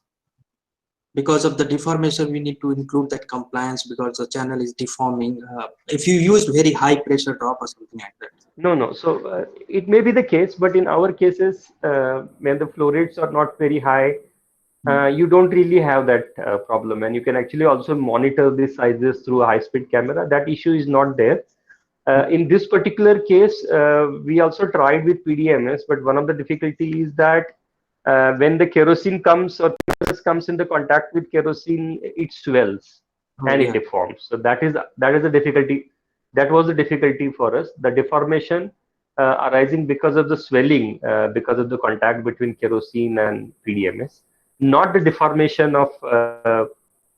because of the deformation we need to include that compliance because the channel is deforming. If you use very high pressure drop or something like that. No. So it may be the case, but in our cases, when the flow rates are not very high, you don't really have that problem, and you can actually also monitor the sizes through a high-speed camera. That issue is not there. In this particular case, we also tried with PDMS, but one of the difficulties is that when the kerosene comes or comes into contact with kerosene, it swells and it deforms. So that is a difficulty. That was a difficulty for us. The deformation arising because of the swelling, because of the contact between kerosene and PDMS, not the deformation of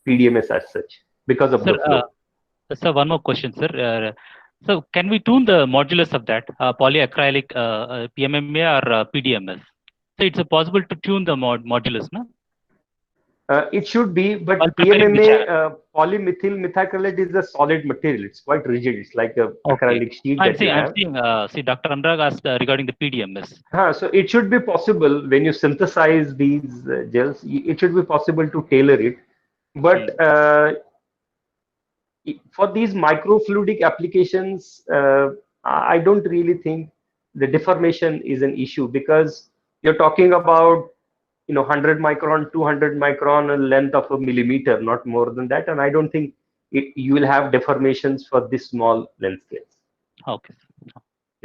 PDMS as such, because of the flow. Sir, one more question, sir. So can we tune the modulus of that polyacrylic PMMA or PDMS? So it's possible to tune the modulus, no? It should be, but While preparing the PMMA, polymethyl methacrylate is a solid material. It's quite rigid. It's like a acrylic sheet I'm that you have. saying, see, Dr. Anurag asked regarding the PDMS. So it should be possible when you synthesize these gels, it should be possible to tailor it. But for these microfluidic applications, I don't really think the deformation is an issue, because you're talking about 100 micron, 200 micron, a length of a millimeter, not more than that. And I don't think you will have deformations for this small length scales. Okay.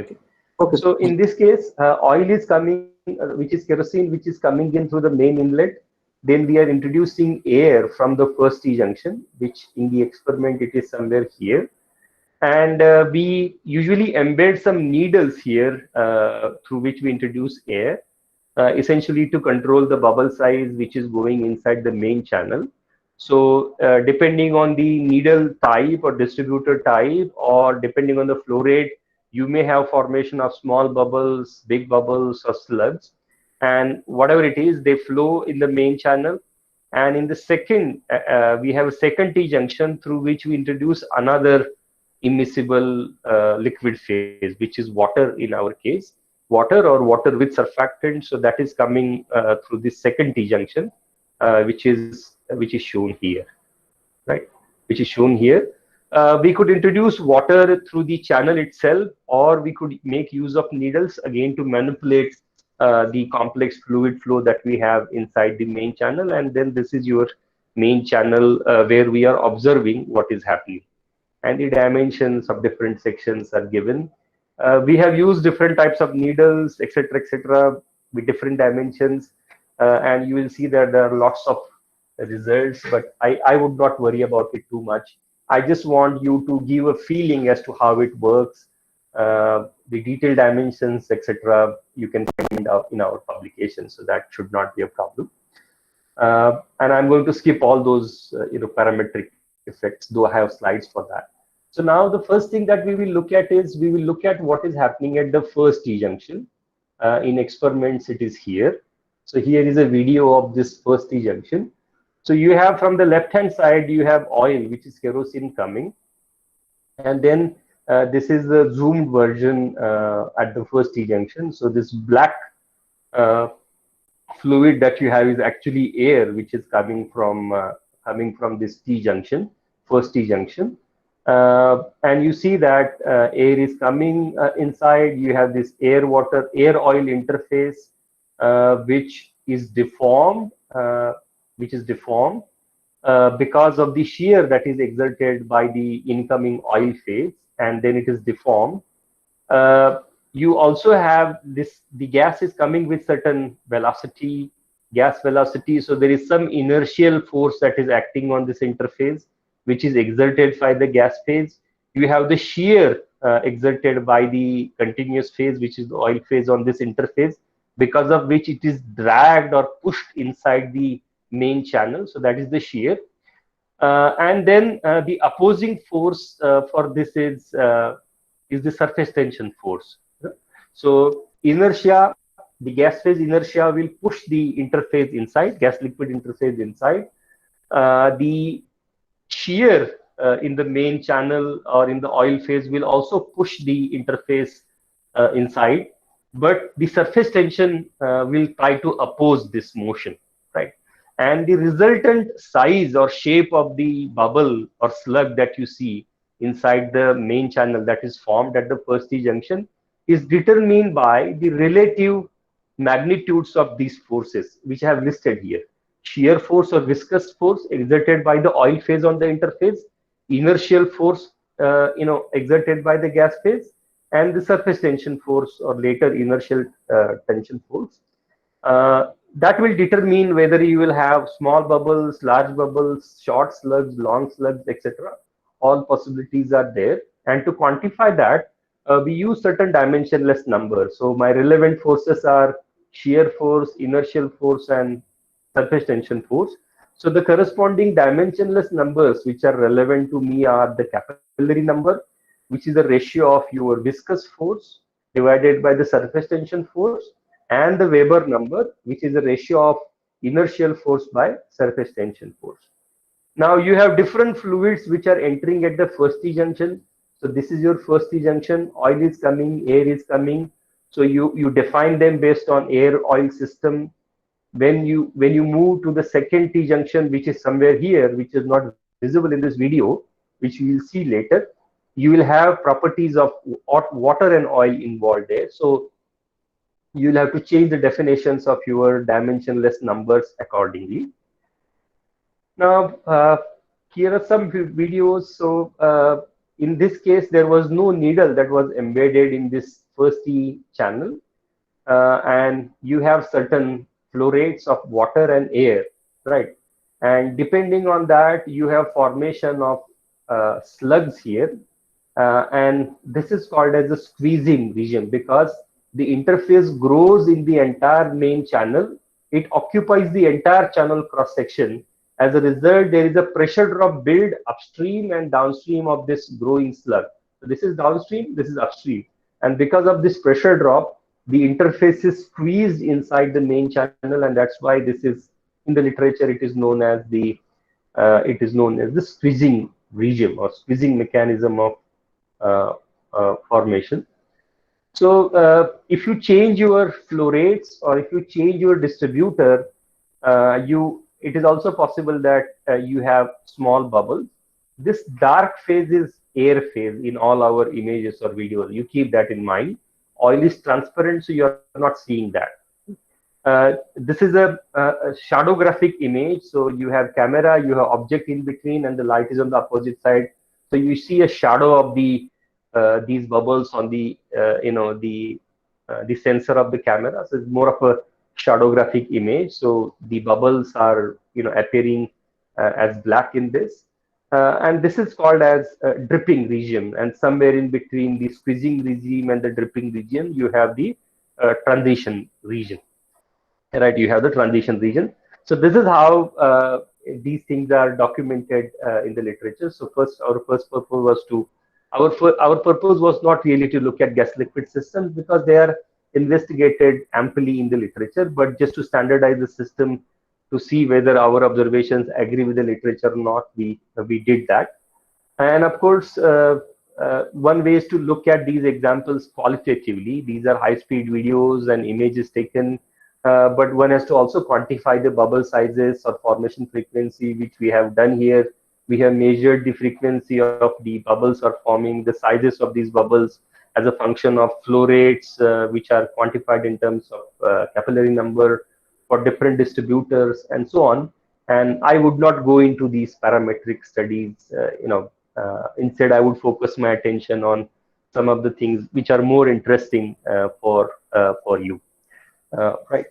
Okay. So in this case, oil is coming, which is kerosene, which is coming in through the main inlet. Then we are introducing air from the first T-junction, which in the experiment, it is somewhere here. And we usually embed some needles here through which we introduce air, essentially to control the bubble size, which is going inside the main channel. So depending on the needle type or distributor type, or depending on the flow rate, you may have formation of small bubbles, big bubbles, or slugs. And whatever it is, they flow in the main channel. And in the second, we have a second T-junction through which we introduce another immiscible liquid phase, which is water in our case, water or water with surfactant. So that is coming through this second T-junction, which is shown here, right? Which is shown here. We could introduce water through the channel itself, or we could make use of needles again to manipulate the complex fluid flow that we have inside the main channel. And then this is your main channel where we are observing what is happening. And the dimensions of different sections are given. We have used different types of needles, etc., with different dimensions. And you will see that there are lots of results, but I would not worry about it too much. I just want you to give a feeling as to how it works. The detailed dimensions, etc., you can find out in our publication, so that should not be a problem. And I'm going to skip all those parametric effects, though I have slides for that. So now the first thing that we will look at is we will look at what is happening at the first T-junction. In experiments, it is here. So here is a video of this first T-junction. So you have, from the left-hand side, you have oil, which is kerosene coming. And then this is the zoomed version at the first T-junction. So this black fluid that you have is actually air, which is coming from this T-junction, first T-junction. And you see that air is coming inside. You have this air-oil interface, which is deformed, because of the shear that is exerted by the incoming oil phase, and then it is deformed. You also have the gas is coming with certain velocity, gas velocity. So there is some inertial force that is acting on this interface, which is exerted by the gas phase. you have the shear exerted by the continuous phase, which is the oil phase on this interface, because of which it is dragged or pushed inside the main channel. So that is the shear. And then the opposing force for this is the surface tension force. So inertia, the gas phase inertia will push the interface inside, gas liquid interface inside. The shear in the main channel or in the oil phase will also push the interface inside, but the surface tension will try to oppose this motion, right? And the resultant size or shape of the bubble or slug that you see inside the main channel that is formed at the first T junction is determined by the relative magnitudes of these forces, which I have listed here. Shear force or viscous force exerted by the oil phase on the interface, inertial force exerted by the gas phase, and the surface tension force or later inertial tension force. That will determine whether you will have small bubbles, large bubbles, short slugs, long slugs, etc. All possibilities are there. And to quantify that, we use certain dimensionless numbers. So my relevant forces are shear force, inertial force, and surface tension force. So the corresponding dimensionless numbers which are relevant to me are the capillary number, which is the ratio of your viscous force divided by the surface tension force, and the Weber number, which is the ratio of inertial force by surface tension force. Now you have different fluids which are entering at the first T junction. So this is your first T junction, oil is coming, air is coming. So you define them based on air-oil system. When you move to the second T junction, which is somewhere here, which is not visible in this video, which we will see later, you will have properties of water and oil involved there. So you'll have to change the definitions of your dimensionless numbers accordingly. Now, here are some videos. So in this case, there was no needle that was embedded in this first T channel. And you have certain flow rates of water and air, right? And depending on that, you have formation of slugs here. And this is called as a squeezing region because the interface grows in the entire main channel. It occupies the entire channel cross section. As a result, there is a pressure drop build upstream and downstream of this growing slug. So this is downstream, this is upstream. And because of this pressure drop, the interface is squeezed inside the main channel, and that's why this is in the literature. It is known as the squeezing region or squeezing mechanism of formation. So if you change your flow rates or if you change your distributor, it is also possible that you have small bubbles. This dark phase is air phase in all our images or videos. You keep that in mind. Oil is transparent, so you're not seeing that. This is a shadowgraphic image. So you have camera, you have object in between, and the light is on the opposite side. So you see a shadow of these bubbles on the sensor of the camera. So it's more of a shadowgraphic image. So the bubbles are appearing as black in this. And this is called as dripping region, and somewhere in between the squeezing regime and the dripping region, you have the transition region, right? You have the transition region. So this is how these things are documented in the literature. So our first purpose was not really to look at gas liquid systems because they are investigated amply in the literature, but just to standardize the system to see whether our observations agree with the literature or not, we did that. And of course, one way is to look at these examples qualitatively. These are high-speed videos and images taken, but one has to also quantify the bubble sizes or formation frequency, which we have done here. We have measured the frequency of the bubbles are forming, the sizes of these bubbles as a function of flow rates, which are quantified in terms of capillary number for different distributors and so on. And I would not go into these parametric studies. Instead, I would focus my attention on some of the things which are more interesting for you. Right.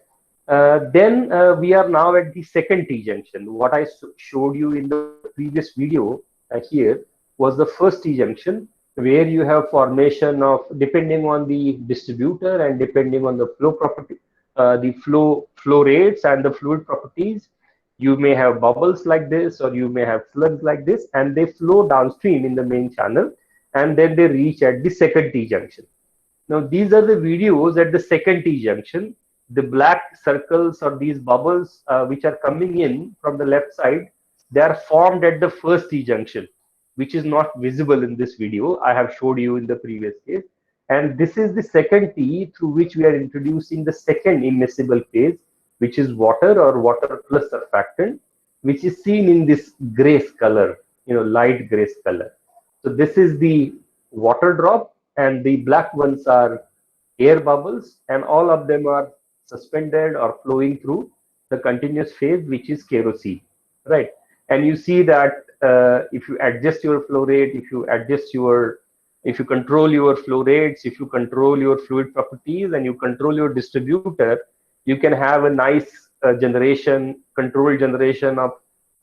Then we are now at the second T junction. What I showed you in the previous video here was the first T junction, where you have formation of, depending on the distributor and depending on the flow property, the flow rates and the fluid properties, you may have bubbles like this, or you may have slugs like this, and they flow downstream in the main channel, and then they reach at the second T junction. Now, these are the videos at the second T junction. The black circles or these bubbles which are coming in from the left side, they are formed at the first T junction, which is not visible in this video. I have showed you in the previous case. And this is the second T through which we are introducing the second immiscible phase, which is water or water plus surfactant, which is seen in this grace color, light grace color. So this is the water drop, and the black ones are air bubbles, and all of them are suspended or flowing through the continuous phase, which is kerosene, right? And you see that if you adjust your flow rate, if you control your flow rates, if you control your fluid properties, and you control your distributor, you can have a nice controlled generation of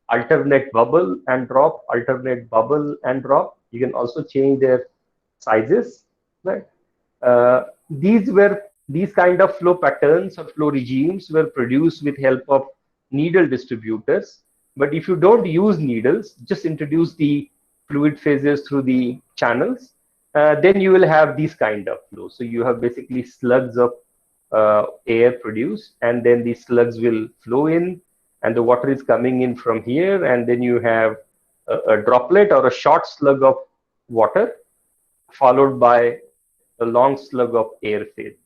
alternate bubble and drop, alternate bubble and drop. You can also change their sizes, right? These kind of flow patterns or flow regimes were produced with help of needle distributors. But if you don't use needles, just introduce the fluid phases through the channels, then you will have these kind of flows. So you have basically slugs of air produced, and then these slugs will flow in, and the water is coming in from here, and then you have a droplet or a short slug of water followed by a long slug of air phase.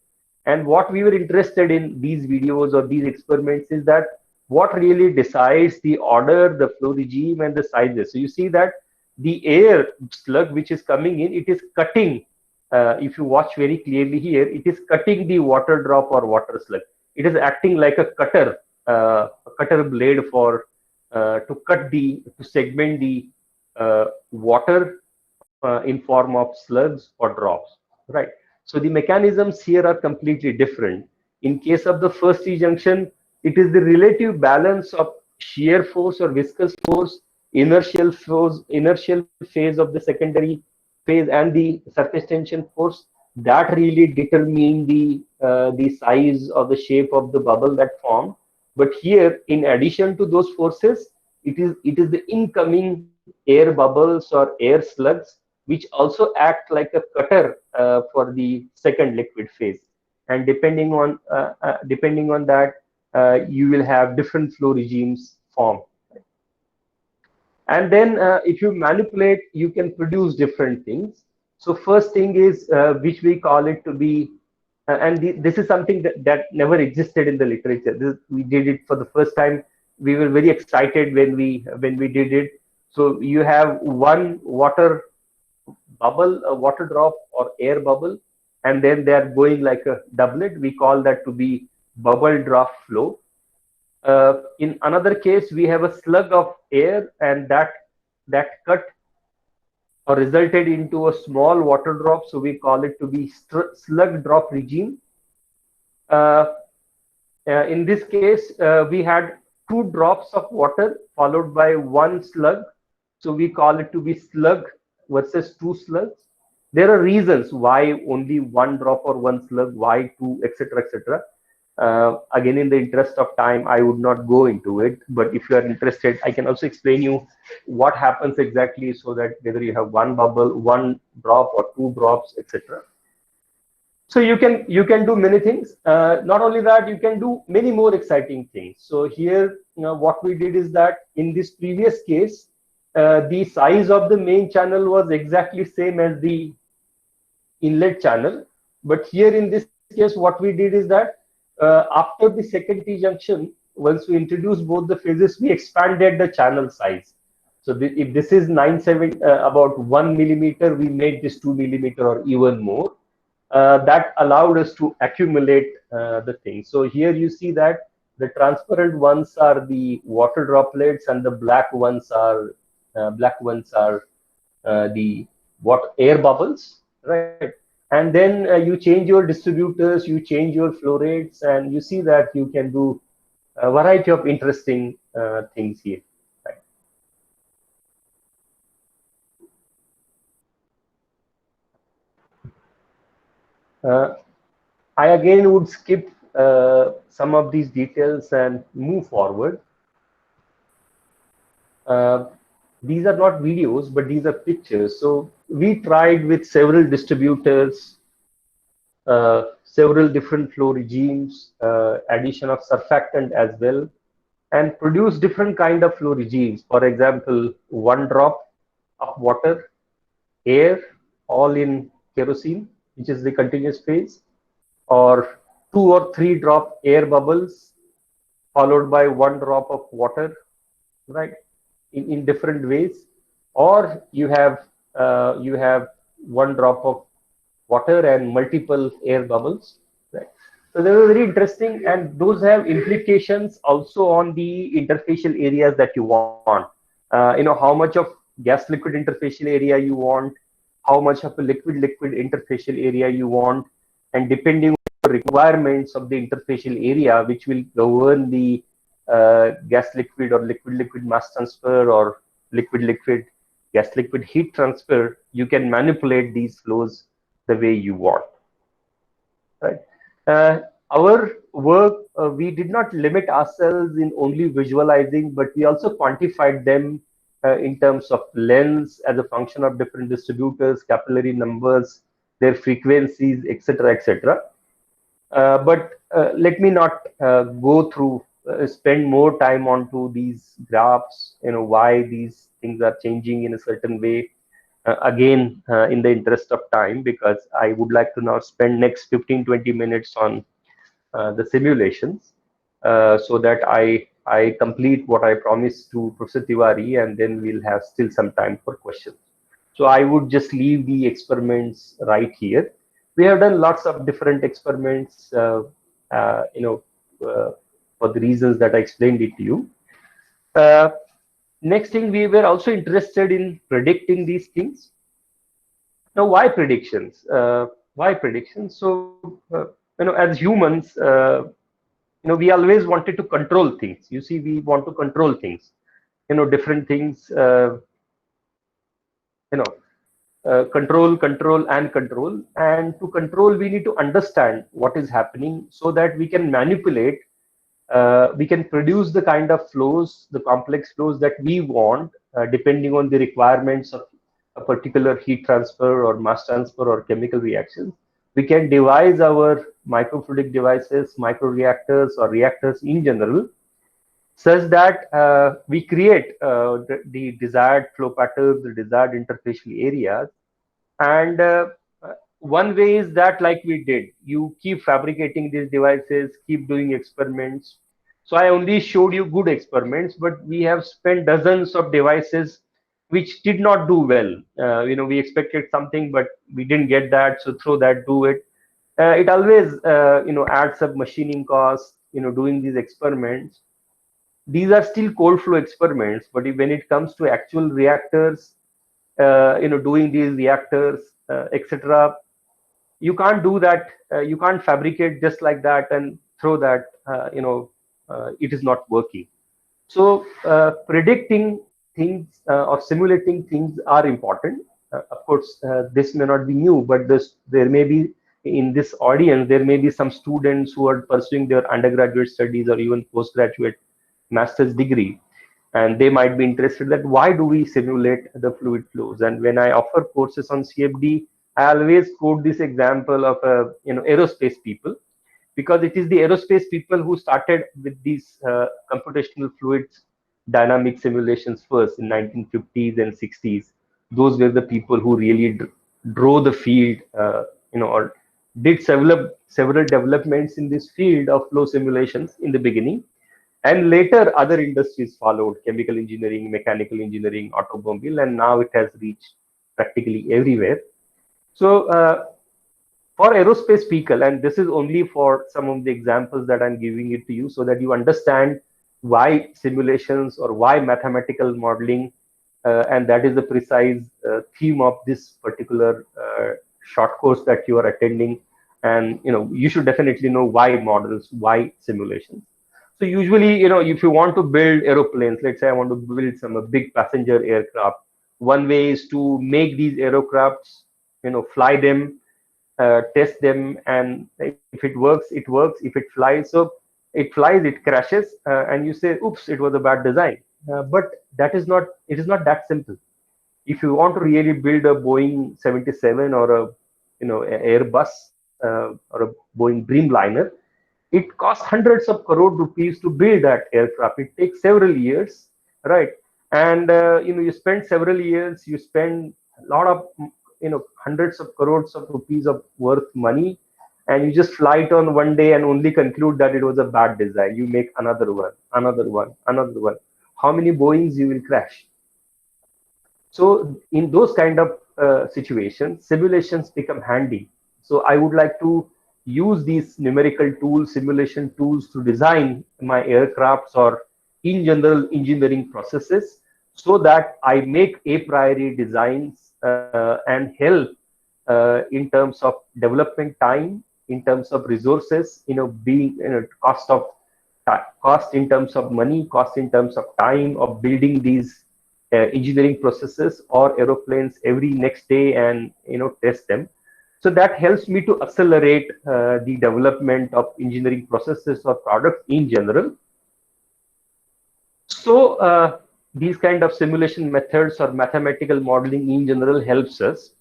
And what we were interested in these videos or these experiments is that what really decides the order, the flow regime, and the sizes. So you see that the air slug which is coming in, it is cutting. If you watch very clearly here, it is cutting the water drop or water slug. It is acting like a cutter blade to segment the water in form of slugs or drops, right? So the mechanisms here are completely different. In case of the first T junction, it is the relative balance of shear force or viscous force, inertial phase of the secondary phase, and the surface tension force that really determine the size or the shape of the bubble that formed. But here, in addition to those forces, it is the incoming air bubbles or air slugs which also act like a cutter for the second liquid phase. And depending on that, you will have different flow regimes form. And then if you manipulate, you can produce different things. So first thing is which we call it to be, this is something that never existed in the literature. We did it for the first time. We were very excited when we did it. So you have one water bubble, a water drop or air bubble, and then they are going like a doublet. We call that to be bubble drop flow. In another case, we have a slug of air, and that cut or resulted into a small water drop. So we call it to be slug drop regime. In this case, we had 2 drops of water followed by 1 slug. So we call it to be slug versus 2 slugs. There are reasons why only 1 drop or 1 slug, why 2, etc., etc. Again, in the interest of time, I would not go into it. But if you are interested, I can also explain you what happens exactly, so that whether you have 1 bubble, 1 drop, or 2 drops, etc. So you can do many things. Not only that, you can do many more exciting things. So here, what we did is that in this previous case, the size of the main channel was exactly same as the inlet channel. But here in this case, what we did is that after the second T junction, once we introduced both the phases, we expanded the channel size. So if this is about 1 millimeter, we made this 2 millimeter or even more. That allowed us to accumulate the thing. So here you see that the transparent ones are the water droplets, and the black ones are the air bubbles, right? And then you change your distributors, you change your flow rates, and you see that you can do a variety of interesting things here. Right? I again would skip some of these details and move forward. These are not videos, but these are pictures. So we tried with several distributors, several different flow regimes, addition of surfactant as well, and produce different kind of flow regimes. For example, 1 drop of water, air, all in kerosene, which is the continuous phase, or 2 or 3 drop air bubbles followed by 1 drop of water, right, in different ways, or you have 1 drop of water and multiple air bubbles, right? So they were very interesting, and those have implications also on the interfacial areas that you want. How much of gas liquid interfacial area you want, how much of a liquid liquid interfacial area you want, and depending on the requirements of the interfacial area, which will govern the gas liquid or liquid liquid mass transfer or liquid liquid gas liquid heat transfer, you can manipulate these flows the way you want, right? Our work, we did not limit ourselves in only visualizing, but we also quantified them in terms of lengths as a function of different distributors, capillary numbers, their frequencies, etc., etc. But let me not go through, spend more time onto these graphs, why these things are changing in a certain way. Again, in the interest of time, because I would like to now spend next 15-20 minutes on the simulations, so that I complete what I promised to Professor Tiwari, and then we'll have still some time for questions. So I would just leave the experiments right here. We have done lots of different experiments, for the reasons that I explained it to you. Next thing, we were also interested in predicting these things. Now, why predictions? Why predictions? So, as humans, we always wanted to control things. You see, we want to control things, different things, control. And to control, we need to understand what is happening so that we can manipulate, we can produce the kind of flows, the complex flows that we want, depending on the requirements of a particular heat transfer or mass transfer or chemical reactions. We can devise our microfluidic devices, microreactors, or reactors in general, such that we create the desired flow patterns, the desired interfacial areas. And one way is that, like we did, you keep fabricating these devices, keep doing experiments. So I only showed you good experiments, but we have spent dozens of devices which did not do well. We expected something, but we didn't get that. So throw that, do it. It always, adds up machining costs, doing these experiments. These are still cold flow experiments, but when it comes to actual reactors, doing these reactors, etc., you can't do that. You can't fabricate just like that and throw that. It is not working. So predicting things or simulating things are important. Of course, this may not be new, but there may be, in this audience, there may be some students who are pursuing their undergraduate studies or even postgraduate master's degree, and they might be interested that why do we simulate the fluid flows. And when I offer courses on CFD, I always quote this example of aerospace people, because it is the aerospace people who started with these computational fluids dynamic simulations first in 1950s and 60s. Those were the people who really drove the field, or did several developments in this field of flow simulations in the beginning. And later other industries followed: chemical engineering, mechanical engineering, automobile, and now it has reached practically everywhere. So for aerospace people, and this is only for some of the examples that I'm giving it to you so that you understand why simulations or why mathematical modeling, and that is the precise theme of this particular short course that you are attending. And you should definitely know why models, why simulations. So usually, if you want to build aeroplanes, let's say I want to build some big passenger aircraft, one way is to make these aircrafts, fly them test them, and if it works, it works. If it flies, so it flies, it crashes, and you say, oops, it was a bad design. But that is not, it is not that simple. If you want to really build a Boeing 77 or a Airbus or a Boeing Dreamliner, it costs hundreds of crore rupees to build that aircraft. It takes several years, right? And you spend several years, you spend a lot of hundreds of crores of rupees of worth money, and you just fly it on one day and only conclude that it was a bad design. You make another one, another one, another one. How many Boeings you will crash? So in those kind of situations, simulations become handy. So I would like to use these numerical tools, simulation tools, to design my aircrafts or in general engineering processes, so that I make a priori designs and help in terms of development time, in terms of resources, being cost in terms of money, cost in terms of time of building these engineering processes or aeroplanes every next day, and test them. So that helps me to accelerate the development of engineering processes or products in general. So these kind of simulation methods or mathematical modeling in general helps us.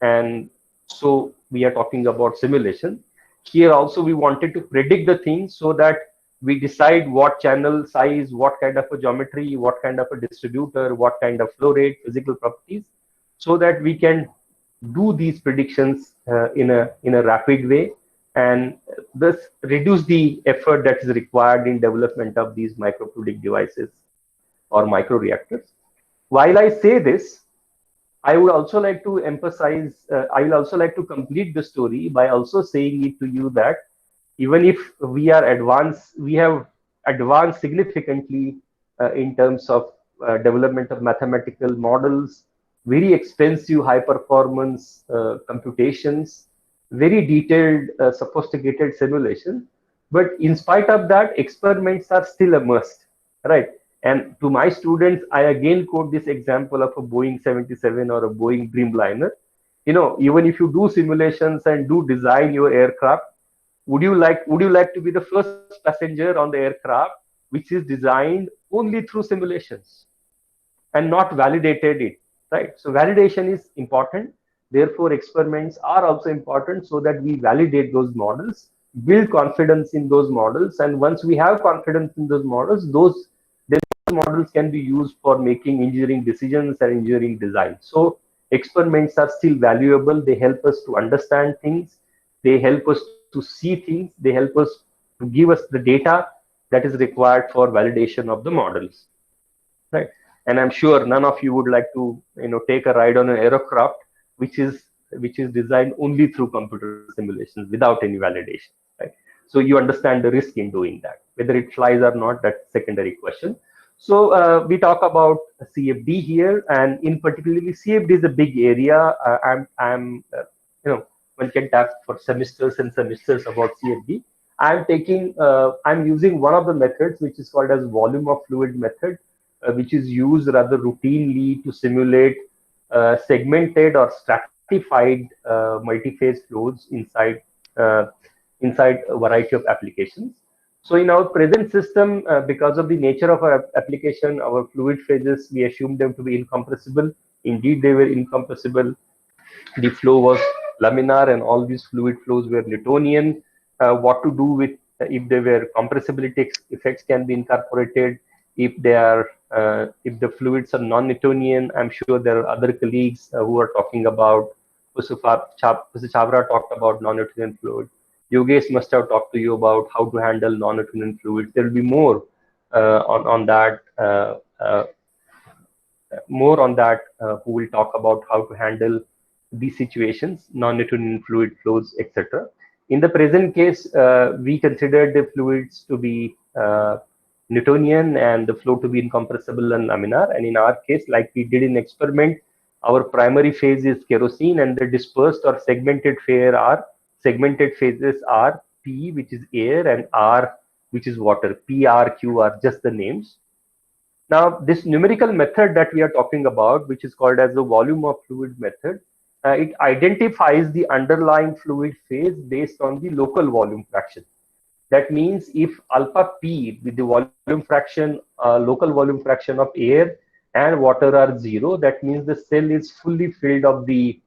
And so we are talking about simulation. Here also we wanted to predict the things so that we decide what channel size, what kind of a geometry, what kind of a distributor, what kind of flow rate, physical properties, so that we can do these predictions in a rapid way, and thus reduce the effort that is required in development of these microfluidic devices or microreactors. While I say this, I would also like to emphasize, I will also like to complete the story by also saying it to you that even if we are advanced, we have advanced significantly in terms of development of mathematical models, very expensive high performance computations, very detailed sophisticated simulation. But in spite of that, experiments are still a must, right? And to my students, I again quote this example of a Boeing 77 or a Boeing Dreamliner. Even if you do simulations and do design your aircraft, would you like to be the first passenger on the aircraft which is designed only through simulations and not validated it, right? So validation is important. Therefore, experiments are also important, so that we validate those models, build confidence in those models, and once we have confidence in those models, those models can be used for making engineering decisions and engineering design. So experiments are still valuable. They help us to understand things. They help us to see things. They help us to give us the data that is required for validation of the models, right? And I'm sure none of you would like to take a ride on an aircraft which is designed only through computer simulations without any validation, right? So you understand the risk in doing that. Whether it flies or not, that's secondary question. So we talk about CFD here, and in particularly CFD is a big area. One can talk for semesters and semesters about CFD. I'm using one of the methods which is called as volume of fluid method, which is used rather routinely to simulate segmented or stratified multi-phase flows inside a variety of applications. So in our present system, because of the nature of our application, our fluid phases, we assume them to be incompressible. Indeed, they were incompressible. The flow was laminar, and all these fluid flows were Newtonian. What to do with if they were compressibility effects can be incorporated. If they are, if the fluids are non-Newtonian, I'm sure there are other colleagues who are talking about. Mr. Chavra talked about non-Newtonian fluid. Yogesh must have talked to you about how to handle non-Newtonian fluids. There will be more on that. Who will talk about how to handle these situations, non-Newtonian fluid flows, etc. In the present case, we considered the fluids to be Newtonian and the flow to be incompressible and laminar. And in our case, like we did in experiment, our primary phase is kerosene, and the dispersed or segmented phases are P, which is air, and R, which is water. P, R, Q are just the names. Now, this numerical method that we are talking about, which is called as the volume of fluid method, it identifies the underlying fluid phase based on the local volume fraction. That means if alpha P with the volume fraction, local volume fraction of air and water are 0, that means the cell is fully filled of the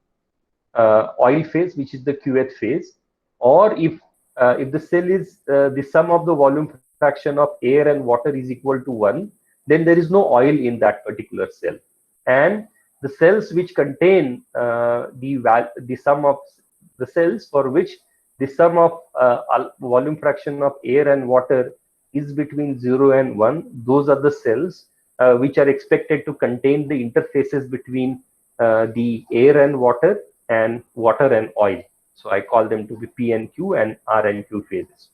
oil phase, which is the QH phase. Or if the cell is the sum of the volume fraction of air and water is equal to 1, then there is no oil in that particular cell. And the cells which contain the sum of the cells for which the sum of volume fraction of air and water is between 0 and 1, those are the cells which are expected to contain the interfaces between the air and water and oil. So I call them to be P and Q and R and Q phases.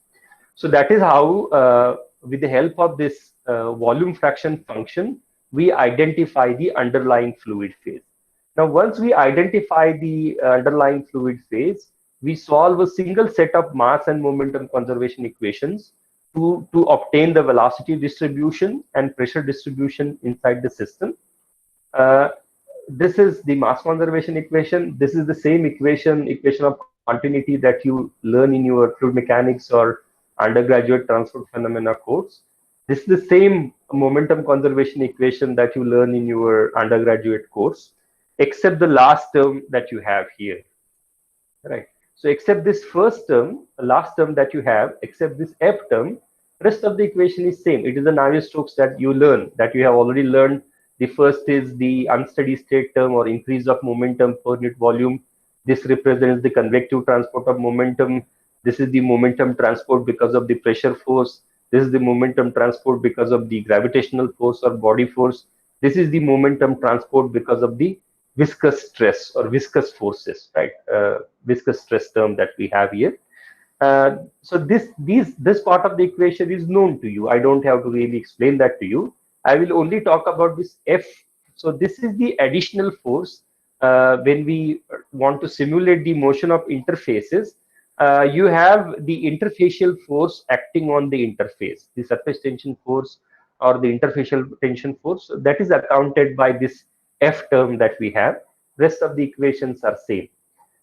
So that is how, with the help of this volume fraction function, we identify the underlying fluid phase. Now, once we identify the underlying fluid phase, we solve a single set of mass and momentum conservation equations to obtain the velocity distribution and pressure distribution inside the system. This is the mass conservation equation. This is the same equation of continuity that you learn in your fluid mechanics or undergraduate transport phenomena course. This is the same momentum conservation equation that you learn in your undergraduate course, except the last term that you have here, right? So except this first term, the last term that you have, except this F term, rest of the equation is same. It is the Navier-Stokes that you learn, that you have already learned. The first is the unsteady state term or increase of momentum per unit volume. This represents the convective transport of momentum. This is the momentum transport because of the pressure force. This is the momentum transport because of the gravitational force or body force. This is the momentum transport because of the viscous stress or viscous forces, right? Viscous stress term that we have here. So this part of the equation is known to you. I don't have to really explain that to you. I will only talk about this F. So this is the additional force when we want to simulate the motion of interfaces. You have the interfacial force acting on the interface, the surface tension force or the interfacial tension force. That is accounted by this F term that we have. Rest of the equations are same.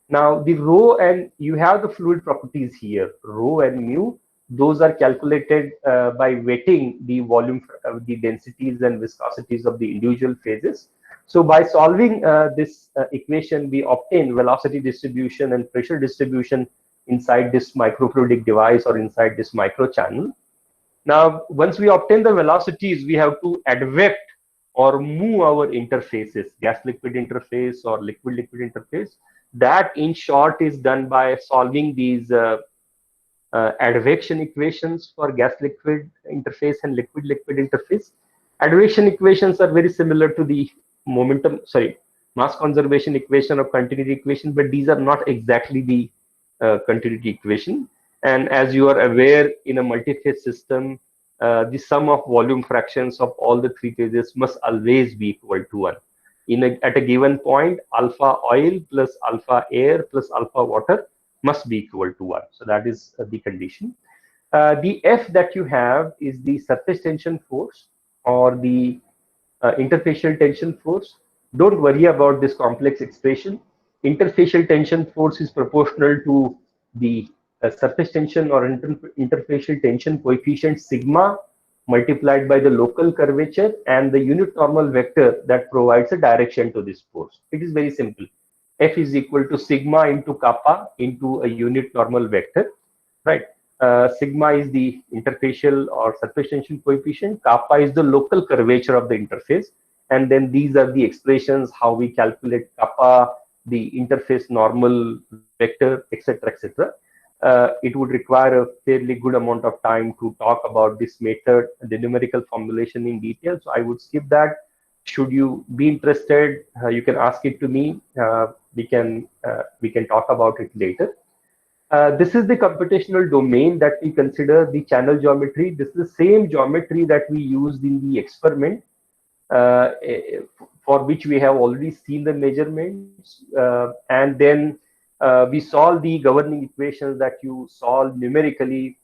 Now the rho, and you have the fluid properties here, rho and mu. Those are calculated by weighting the volume, the densities and viscosities of the individual phases. So by solving this equation, we obtain velocity distribution and pressure distribution inside this microfluidic device or inside this microchannel. Now, once we obtain the velocities, we have to advect or move our interfaces, gas-liquid interface or liquid-liquid interface. That, in short, is done by solving these advection equations for gas-liquid interface and liquid-liquid interface. Advection equations are very similar to the mass conservation equation or continuity equation, but these are not exactly the continuity equation. And as you are aware, in a multi-phase system, the sum of volume fractions of all the three phases must always be equal to 1. At a given point, alpha oil plus alpha air plus alpha water must be equal to 1. So that is the condition. The F that you have is the surface tension force or the interfacial tension force. Don't worry about this complex expression. Interfacial tension force is proportional to the surface tension or interfacial tension coefficient sigma multiplied by the local curvature and the unit normal vector that provides a direction to this force. It is very simple. F is equal to sigma into kappa into a unit normal vector, right? Sigma is the interfacial or surface tension coefficient. Kappa is the local curvature of the interface. And then these are the expressions, how we calculate kappa, the interface normal vector, etc., etc. It would require a fairly good amount of time to talk about this method, the numerical formulation in detail. So I would skip that. Should you be interested, you can ask it to me. We can talk about it later. This is the computational domain that we consider the channel geometry. This is the same geometry that we used in the experiment, for which we have already seen the measurements, and then we solve the governing equations that you solve numerically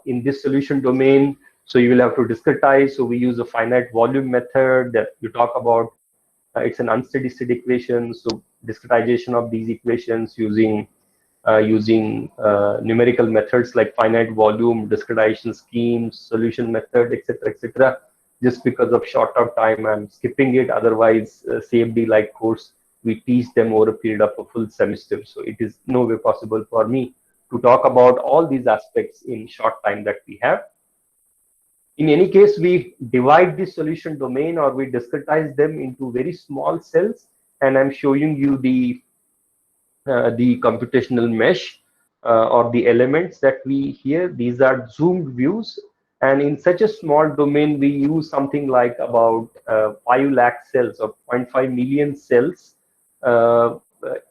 in this solution domain. So you will have to discretize. So we use a finite volume method that you talk about It's an unsteady state equation. So discretization of these equations using numerical methods like finite volume, discretization schemes, solution method, etc., etc. Just because of short of time, I'm skipping it. Otherwise, CFD-like course, we teach them over a period of a full semester. So it is no way possible for me to talk about all these aspects in short time that we have. In any case, we divide the solution domain, or we discretize them into very small cells, and I'm showing you the computational mesh or the elements that we here. These are zoomed views, and in such a small domain, we use something like about 5 lakh cells or 0.5 million cells.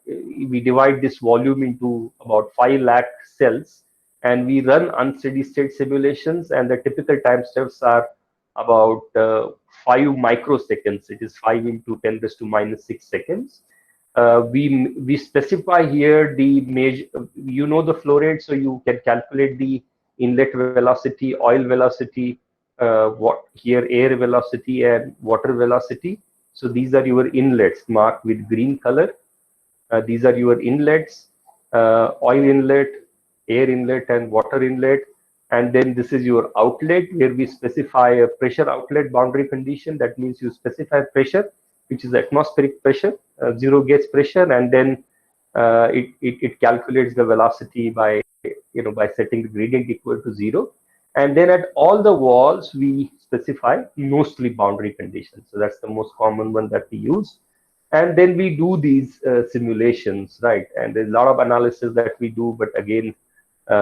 We divide this volume into about 5 lakh cells, and we run unsteady state simulations, and the typical time steps are about 5 microseconds. It is 5 into 10⁻⁻⁶ seconds. We specify here the measure, you know, the flow rate, so you can calculate the inlet velocity, oil velocity, what here air velocity and water velocity. So these are your inlets marked with green color. These are your inlets, oil inlet, air inlet, and water inlet. And then this is your outlet, where we specify a pressure outlet boundary condition. That means you specify pressure, which is atmospheric pressure, 0 gauge pressure, and then it calculates the velocity by by setting the gradient equal to 0. And then at all the walls, we specify mostly boundary conditions. So that's the most common one that we use. And then we do these simulations, right? And there's a lot of analysis that we do, but again,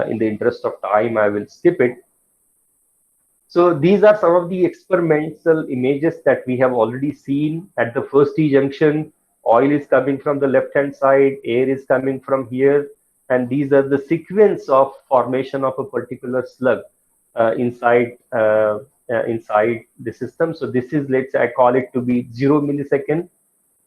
in the interest of time, I will skip it. So these are some of the experimental images that we have already seen. At the first T junction, oil is coming from the left-hand side, air is coming from here, and these are the sequence of formation of a particular slug inside the system. So this is, let's say, I call it to be 0 millisecond.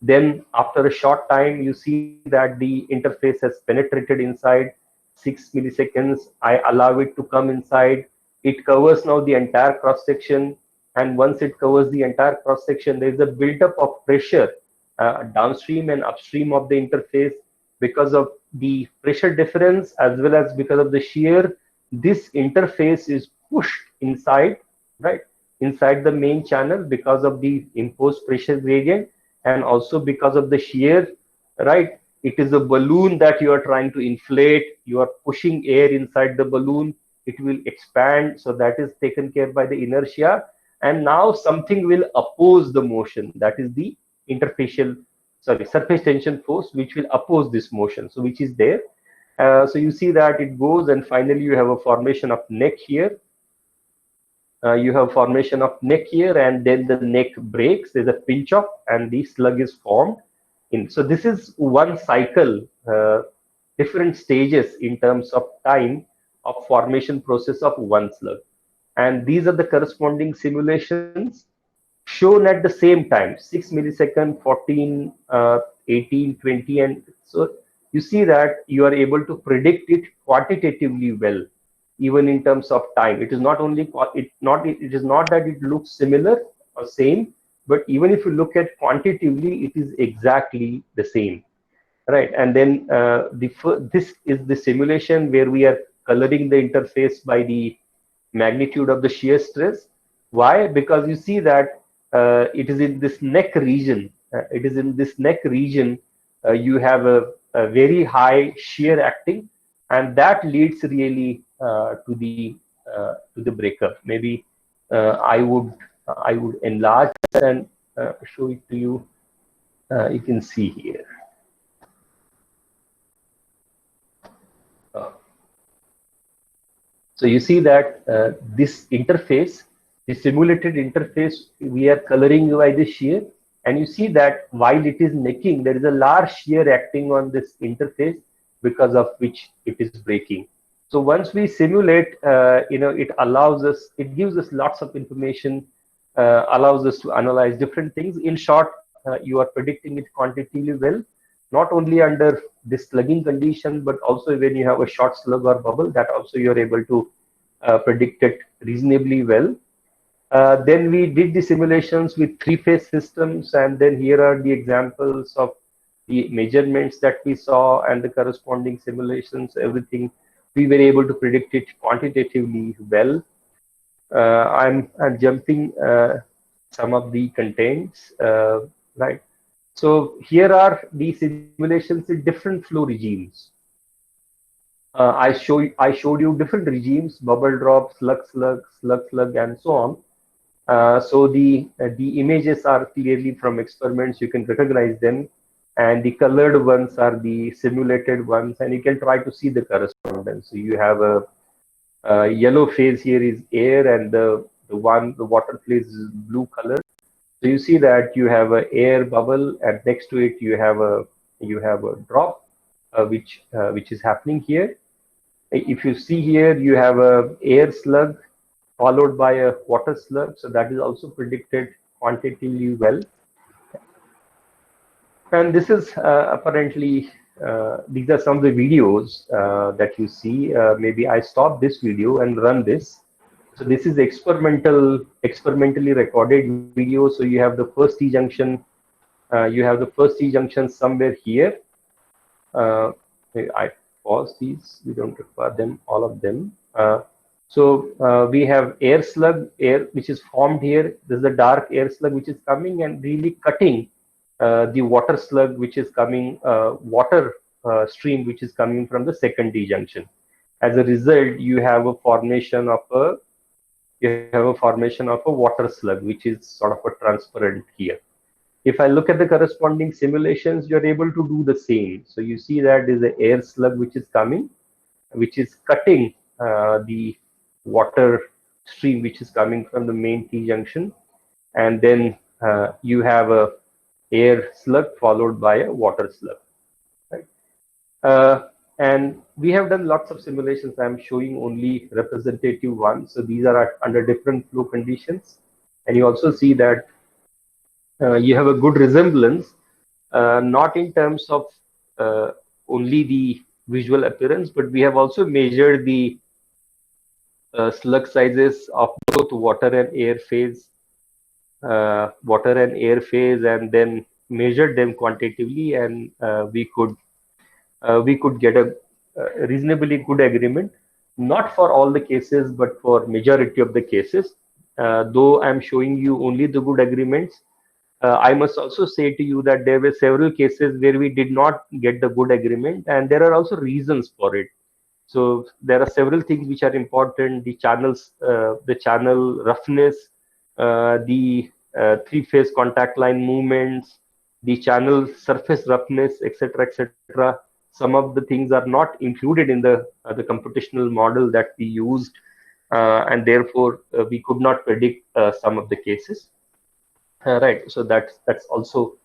Then after a short time, you see that the interface has penetrated inside. 6 milliseconds, I allow it to come inside. It covers now the entire cross section, and once it covers the entire cross section, there is a buildup of pressure downstream and upstream of the interface. Because of the pressure difference as well as because of the shear, this interface is pushed inside, right, inside the main channel because of the imposed pressure gradient, and also because of the shear, right. It is a balloon that you are trying to inflate. You are pushing air inside the balloon. It will expand, so that is taken care by the inertia. And now something will oppose the motion. That is the surface tension force, which will oppose this motion. So which is there. So you see that it goes, and finally you have a formation of neck here. You have formation of neck here, and then the neck breaks. There's a pinch off, and the slug is formed. So this is one cycle, different stages in terms of time of formation process of one slug. And these are the corresponding simulations shown at the same time, 6 millisecond, 14, 18, 20. And so you see that you are able to predict it quantitatively well, even in terms of time. It is not only, it is not that it looks similar or same, but even if you look at quantitatively, it is exactly the same, right? And then this is the simulation where we are coloring the interface by the magnitude of the shear stress. Why? Because you see that it is in this neck region. You have a very high shear acting, and that leads really to the breakup. Maybe I would enlarge and show it to you. You can see here. So you see that this interface, the simulated interface, we are coloring by the shear, and you see that while it is necking, there is a large shear acting on this interface, because of which it is breaking. So once we simulate, it allows us, it gives us lots of information, allows us to analyze different things. In short, you are predicting it quantitatively well, not only under this slugging condition, but also when you have a short slug or bubble, that also you are able to predict it reasonably well. Then we did the simulations with three-phase systems, and then here are the examples of the measurements that we saw and the corresponding simulations, everything. We were able to predict it quantitatively well. I'm jumping some of the contents, right? So here are the simulations in different flow regimes. I showed you different regimes: bubble drop, slug, slug, and so on. So the images are clearly from experiments. You can recognize them, and the colored ones are the simulated ones, and you can try to see the correspondence. So you have a yellow phase here is air, and the water phase is blue color. So you see that you have a air bubble, and next to it you have a drop, which is happening here. If you see here, you have a air slug followed by a water slug. So that is also predicted quantitatively well. And this is apparently, these are some of the videos that you see. Maybe I stop this video and run this. So this is experimentally recorded video. So you have the first T junction. You have the first T junction somewhere here. I pause these. We don't require them, all of them. So we have air slug, which is formed here. This is the dark air slug which is coming and really cutting the water slug, which is coming, water stream, which is coming from the second T junction. As a result, you have a formation of a water slug, which is sort of a transparent here. If I look at the corresponding simulations, you're able to do the same. So you see that is the air slug which is coming, which is cutting the water stream which is coming from the main T junction, and then you have a air slug followed by a water slug, right? And we have done lots of simulations. I'm showing only representative ones. So these are under different flow conditions, and you also see that you have a good resemblance, not in terms of only the visual appearance, but we have also measured the slug sizes of both water and air phase, and then measured them quantitatively, and we could get a reasonably good agreement, not for all the cases, but for majority of the cases. Though I'm showing you only the good agreements, I must also say to you that there were several cases where we did not get the good agreement, and there are also reasons for it. So there are several things which are important: the channels, the channel roughness, the three-phase contact line movements, the channel surface roughness, etc., etc. Some of the things are not included in the computational model that we used, and therefore we could not predict some of the cases. Right. So that's also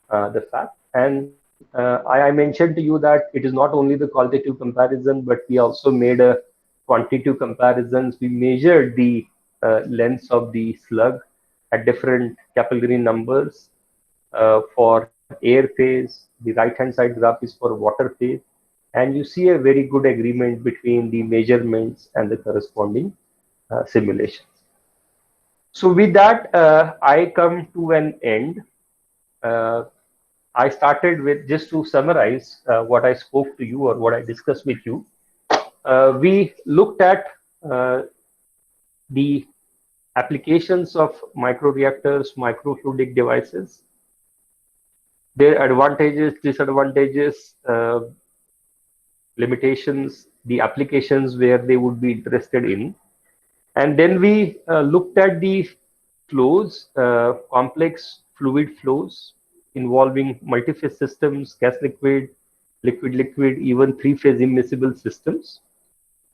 the fact. And I mentioned to you that it is not only the qualitative comparison, but we also made a quantitative comparisons. We measured the lengths of the slug at different capillary numbers for air phase. The right-hand side graph is for water phase. And you see a very good agreement between the measurements and the corresponding simulations. So with that, I come to an end. I started with, just to summarize what I spoke to you or what I discussed with you. We looked at the applications of microreactors, microfluidic devices, their advantages, disadvantages, limitations, the applications where they would be interested in. And then we looked at the flows, complex fluid flows involving multi-phase systems, gas liquid, liquid, even three-phase immiscible systems.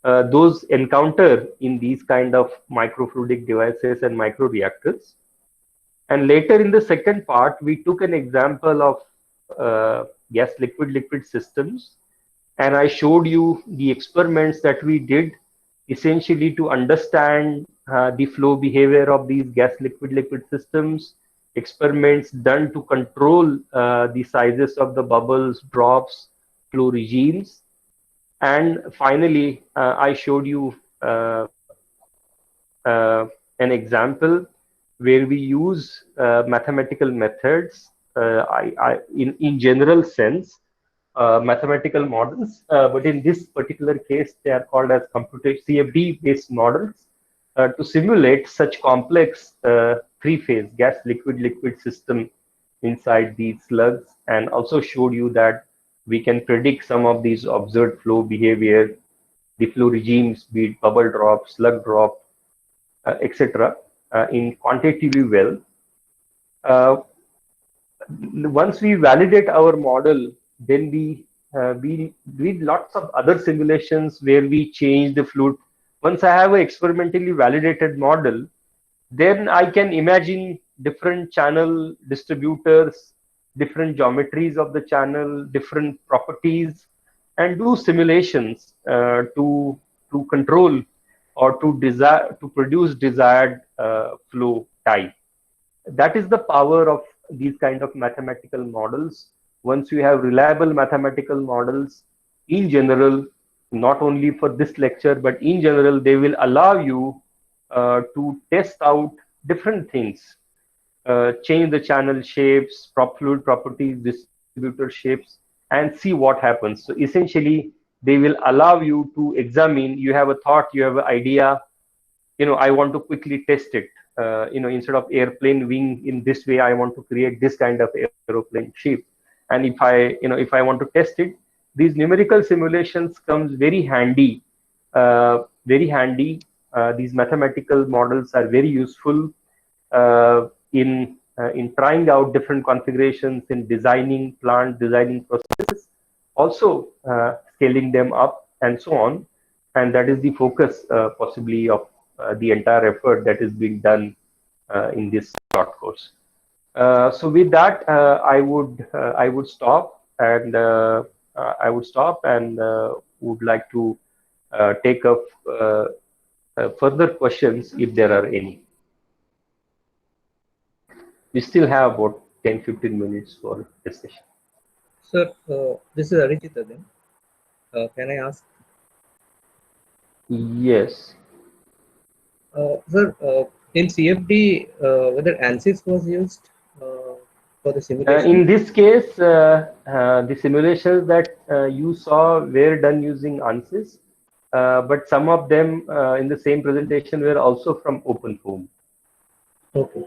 Those encounter in these kind of microfluidic devices and microreactors. And later in the second part, we took an example of gas liquid systems. And I showed you the experiments that we did essentially to understand the flow behavior of these gas liquid systems, experiments done to control the sizes of the bubbles, drops, flow regimes. And finally, I showed you an example where we use mathematical methods in general sense, mathematical models, but in this particular case, they are called as CFD-based models to simulate such complex three-phase gas, liquid, liquid system inside these slugs, and also showed you that we can predict some of these observed flow behavior, the flow regimes, be it bubble drop, slug drop, etc., in quantitatively well. Once we validate our model, then we did lots of other simulations where we change the fluid. Once I have an experimentally validated model, then I can imagine different channel distributors, different geometries of the channel, different properties, and do simulations to control or to produce desired flow type. That is the power of these kind of mathematical models. Once you have reliable mathematical models, in general, not only for this lecture, but in general, they will allow you to test out different things, change the channel shapes, fluid properties, distributor shapes, and see what happens. So essentially, they will allow you to examine. You have a thought, you have an idea, I want to quickly test it. Instead of airplane wing in this way, I want to create this kind of aeroplane shape. And if I want to test it, these numerical simulations comes very handy. Very handy. These mathematical models are very useful in trying out different configurations, in designing plant, designing processes, also scaling them up and so on. And that is the focus possibly of the entire effort that is being done in this short course. So with that, I would stop and would like to take up further questions if there are any. We still have about 10-15 minutes for discussion. Sir, this is Arijit again. Can I ask? Yes. Sir, in CFD, whether ANSYS was used for the simulation? In this case, the simulations that you saw were done using ANSYS, but some of them in the same presentation were also from OpenFOAM. Okay.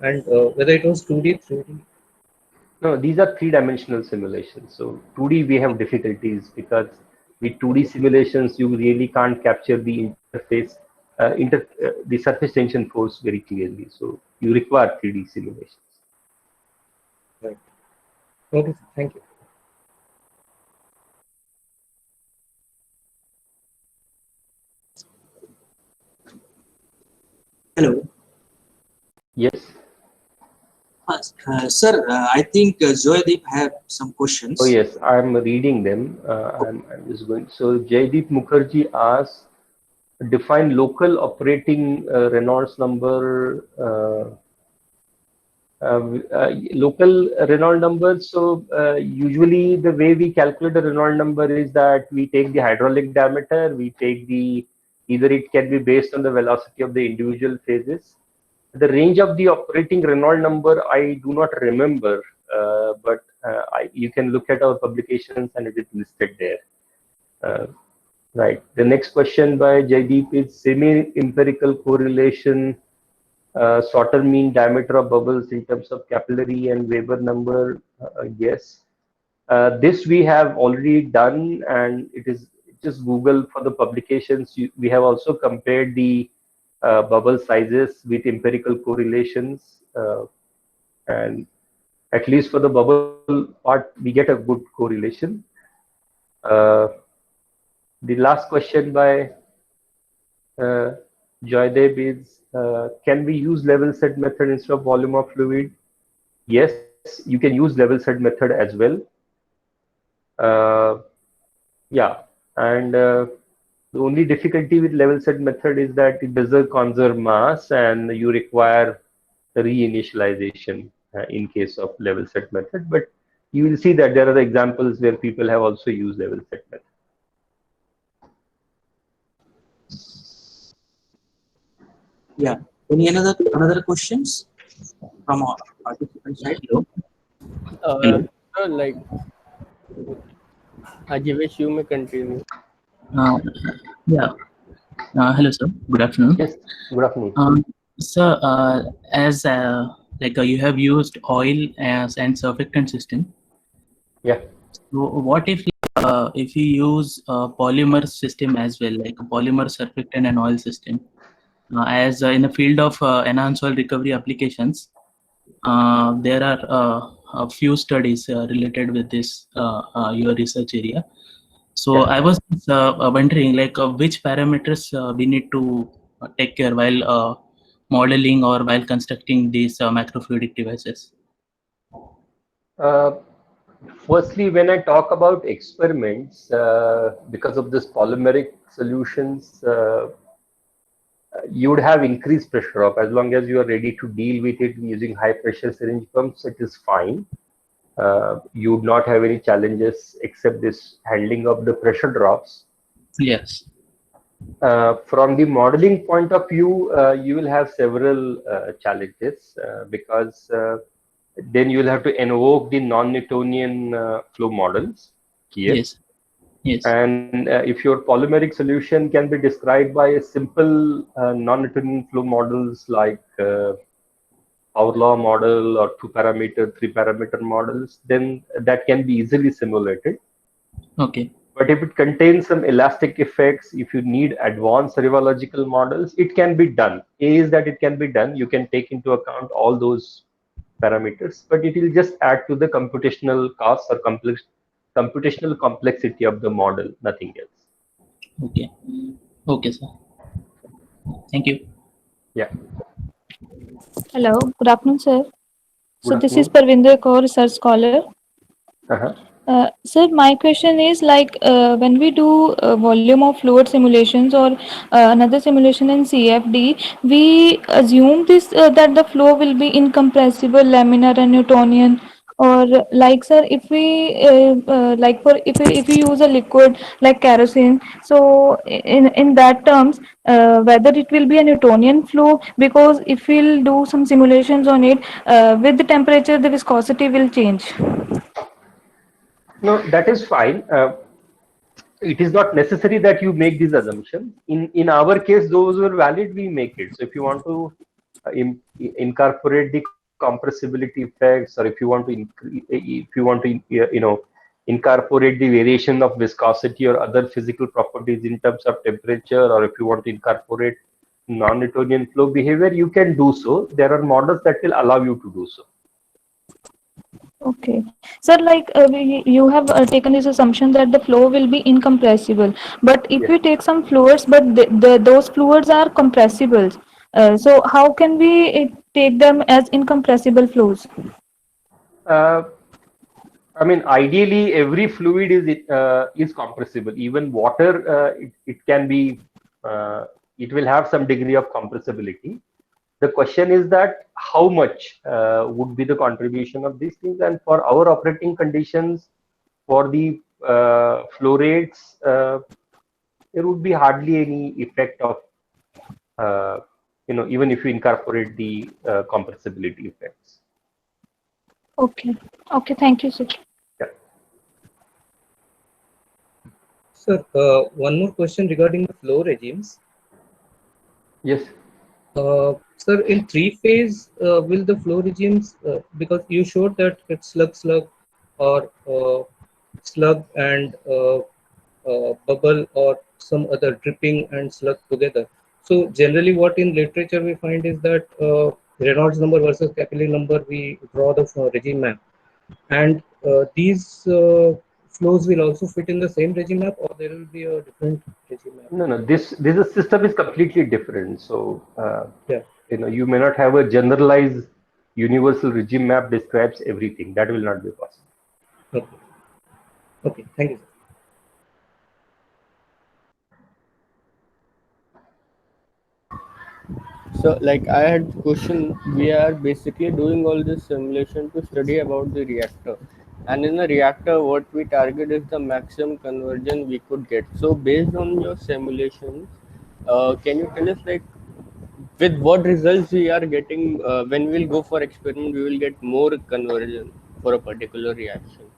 And whether it was 2D, 3D? No, these are three-dimensional simulations. So 2D we have difficulties because with 2D simulations you really can't capture the interface, the surface tension force very clearly. So you require 3D simulations. Right. Okay, thank you. Hello. Yes. Sir, I think Joydeep have some questions. Oh yes, I'm reading them. I'm just going. So Jaydeep Mukherjee asks, define local operating Reynolds number. Local Reynolds number. So usually the way we calculate the Reynolds number is that we take the hydraulic diameter, we take either it can be based on the velocity of the individual phases. The range of the operating Reynolds number I do not remember, but you can look at our publications and it is listed there. Right. The next question by Jaydeep is semi-empirical correlation, Sauter mean diameter of bubbles in terms of capillary and Weber number. Yes. This we have already done, and it is just Google for the publications. We have also compared the bubble sizes with empirical correlations, and at least for the bubble part, we get a good correlation. The last question by Joydeep is, can we use level set method instead of volume of fluid? Yes, you can use level set method as well. Yeah, and the only difficulty with level set method is that it doesn't conserve mass and you require reinitialization in case of level set method. But you will see that there are examples where people have also used level set method. Yeah. Any another questions from our participant side? Sir, like, Ajivesh, you may continue. Uh, yeah. Hello, sir. Good afternoon. Yes, good afternoon. Sir, as you have used oil as and surfactant system. Yeah. So what if you use a polymer system as well, like a polymer surfactant and oil system, as in the field of enhanced oil recovery applications, there are a few studies related with this your research area. So Yeah. I was wondering, which parameters we need to take care while modeling or while constructing these macrofluidic devices. Firstly, when I talk about experiments, because of this polymeric solutions, you would have increased pressure up. As long as you are ready to deal with it using high pressure syringe pumps, it is fine. You would not have any challenges except this handling of the pressure drops. Yes. From the modeling point of view, you will have several challenges because then you will have to invoke the non-Newtonian flow models here. Yes. Yes. And if your polymeric solution can be described by a simple non-Newtonian flow models like power law model or 2-parameter, 3-parameter models, then that can be easily simulated. Okay. But if it contains some elastic effects, if you need advanced rheological models, it can be done. A is that it can be done. You can take into account all those parameters, but it will just add to the computational cost or computational complexity of the model, nothing else. Okay. Okay, sir. Thank you. Yeah. Hello, good afternoon, sir. So Good this is afternoon. Parvinder Kaur, research scholar. Sir, my question is when we do volume of fluid simulations or another simulation in CFD, we assume this that the flow will be incompressible, laminar, and Newtonian. Or sir, if we if we use a liquid like kerosene, so in that terms, whether it will be a Newtonian flow, because if we'll do some simulations on it, with the temperature, the viscosity will change. No, that is fine. It is not necessary that you make these assumptions. In our case, those were valid. We make it. So if you want to incorporate the compressibility effects, or if you want to incorporate the variation of viscosity or other physical properties in terms of temperature, or if you want to incorporate non-Newtonian flow behavior, you can do so. There are models that will allow you to do so. Okay, sir, you have taken this assumption that the flow will be incompressible, but if Yes. we take some fluids, but those fluids are compressible, so how can we take them as incompressible flows? I mean, ideally, every fluid is compressible. Even water, it can be, it will have some degree of compressibility. The question is that how much would be the contribution of these things, and for our operating conditions, for the flow rates, there would be hardly any effect of, even if you incorporate the compressibility effects. Okay, okay, thank you, sir. Yeah. Sir, one more question regarding the flow regimes. Yes. Sir, in three-phase, will the flow regimes, because you showed that it's slug, or slug and bubble, or some other dripping and slug together. So generally what in literature we find is that Reynolds number versus capillary number, we draw the regime map. And these flows will also fit in the same regime map, or there will be a different regime map? No. This system is completely different. So Yeah. you may not have a generalized universal regime map describes everything. That will not be possible. Okay. Okay. Thank you, sir. So, I had question. We are basically doing all this simulation to study about the reactor, and in the reactor, what we target is the maximum conversion we could get. So, based on your simulations, can you tell us with what results we are getting when we'll go for experiment, we will get more conversion for a particular reaction.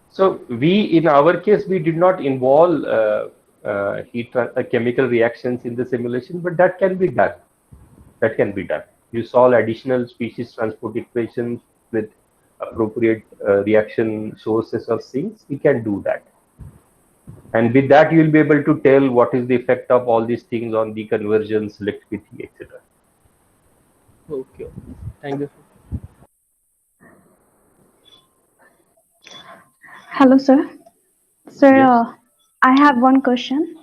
So in our case, we did not involve chemical reactions in the simulation, but that can be done. That can be done. You solve additional species transport equations with appropriate reaction sources or sinks. We can do that. And with that, you will be able to tell what is the effect of all these things on the conversion, selectivity, etc. Okay. Thank you. Hello, sir. Sir, Yes. I have one question.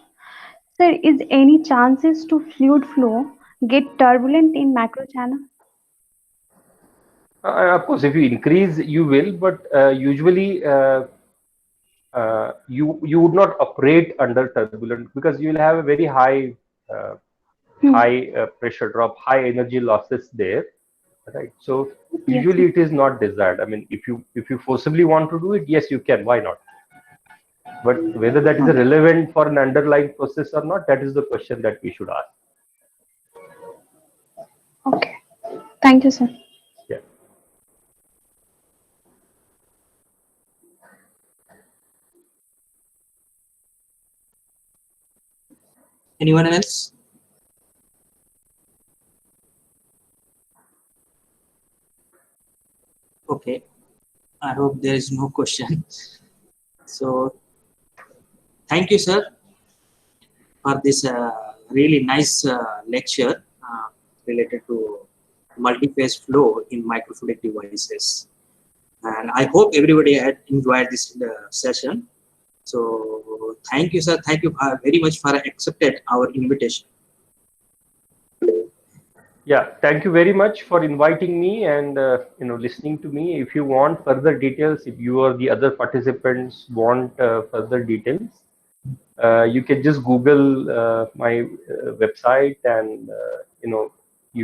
Sir, is any chances to fluid flow get turbulent in macro channel? Of course, if you increase, you will, but usually you would not operate under turbulent because you will have a very high pressure drop, high energy losses there, right? So Yes, usually it is not desired. I mean, if you forcibly want to do it, yes, you can. Why not? But whether that is relevant for an underlying process or not, that is the question that we should ask. Okay. Thank you, sir. Yeah. Anyone else? Okay. I hope there is no question. So thank you, sir, for this really nice lecture related to multi-phase flow in microfluidic devices. And I hope everybody had enjoyed this session. So thank you, sir. Thank you very much for accepting our invitation. Yeah, thank you very much for inviting me and listening to me. If you want further details, if you or the other participants want further details, you can just Google my website, and you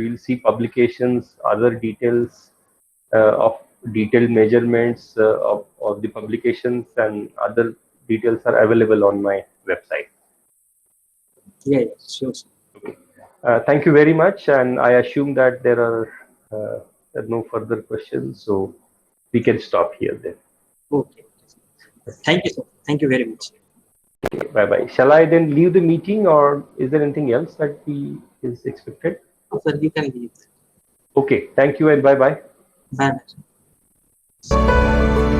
will see publications, other details of detailed measurements of the publications, and other details are available on my website. Yeah, sure. Okay. Thank you very much, and I assume that there are no further questions, so we can stop here then. Okay. Thank you, sir. Thank you very much. Okay, bye-bye. Shall I then leave the meeting, or is there anything else that is expected? Sir, you can leave. Okay, thank you and bye-bye. Bye.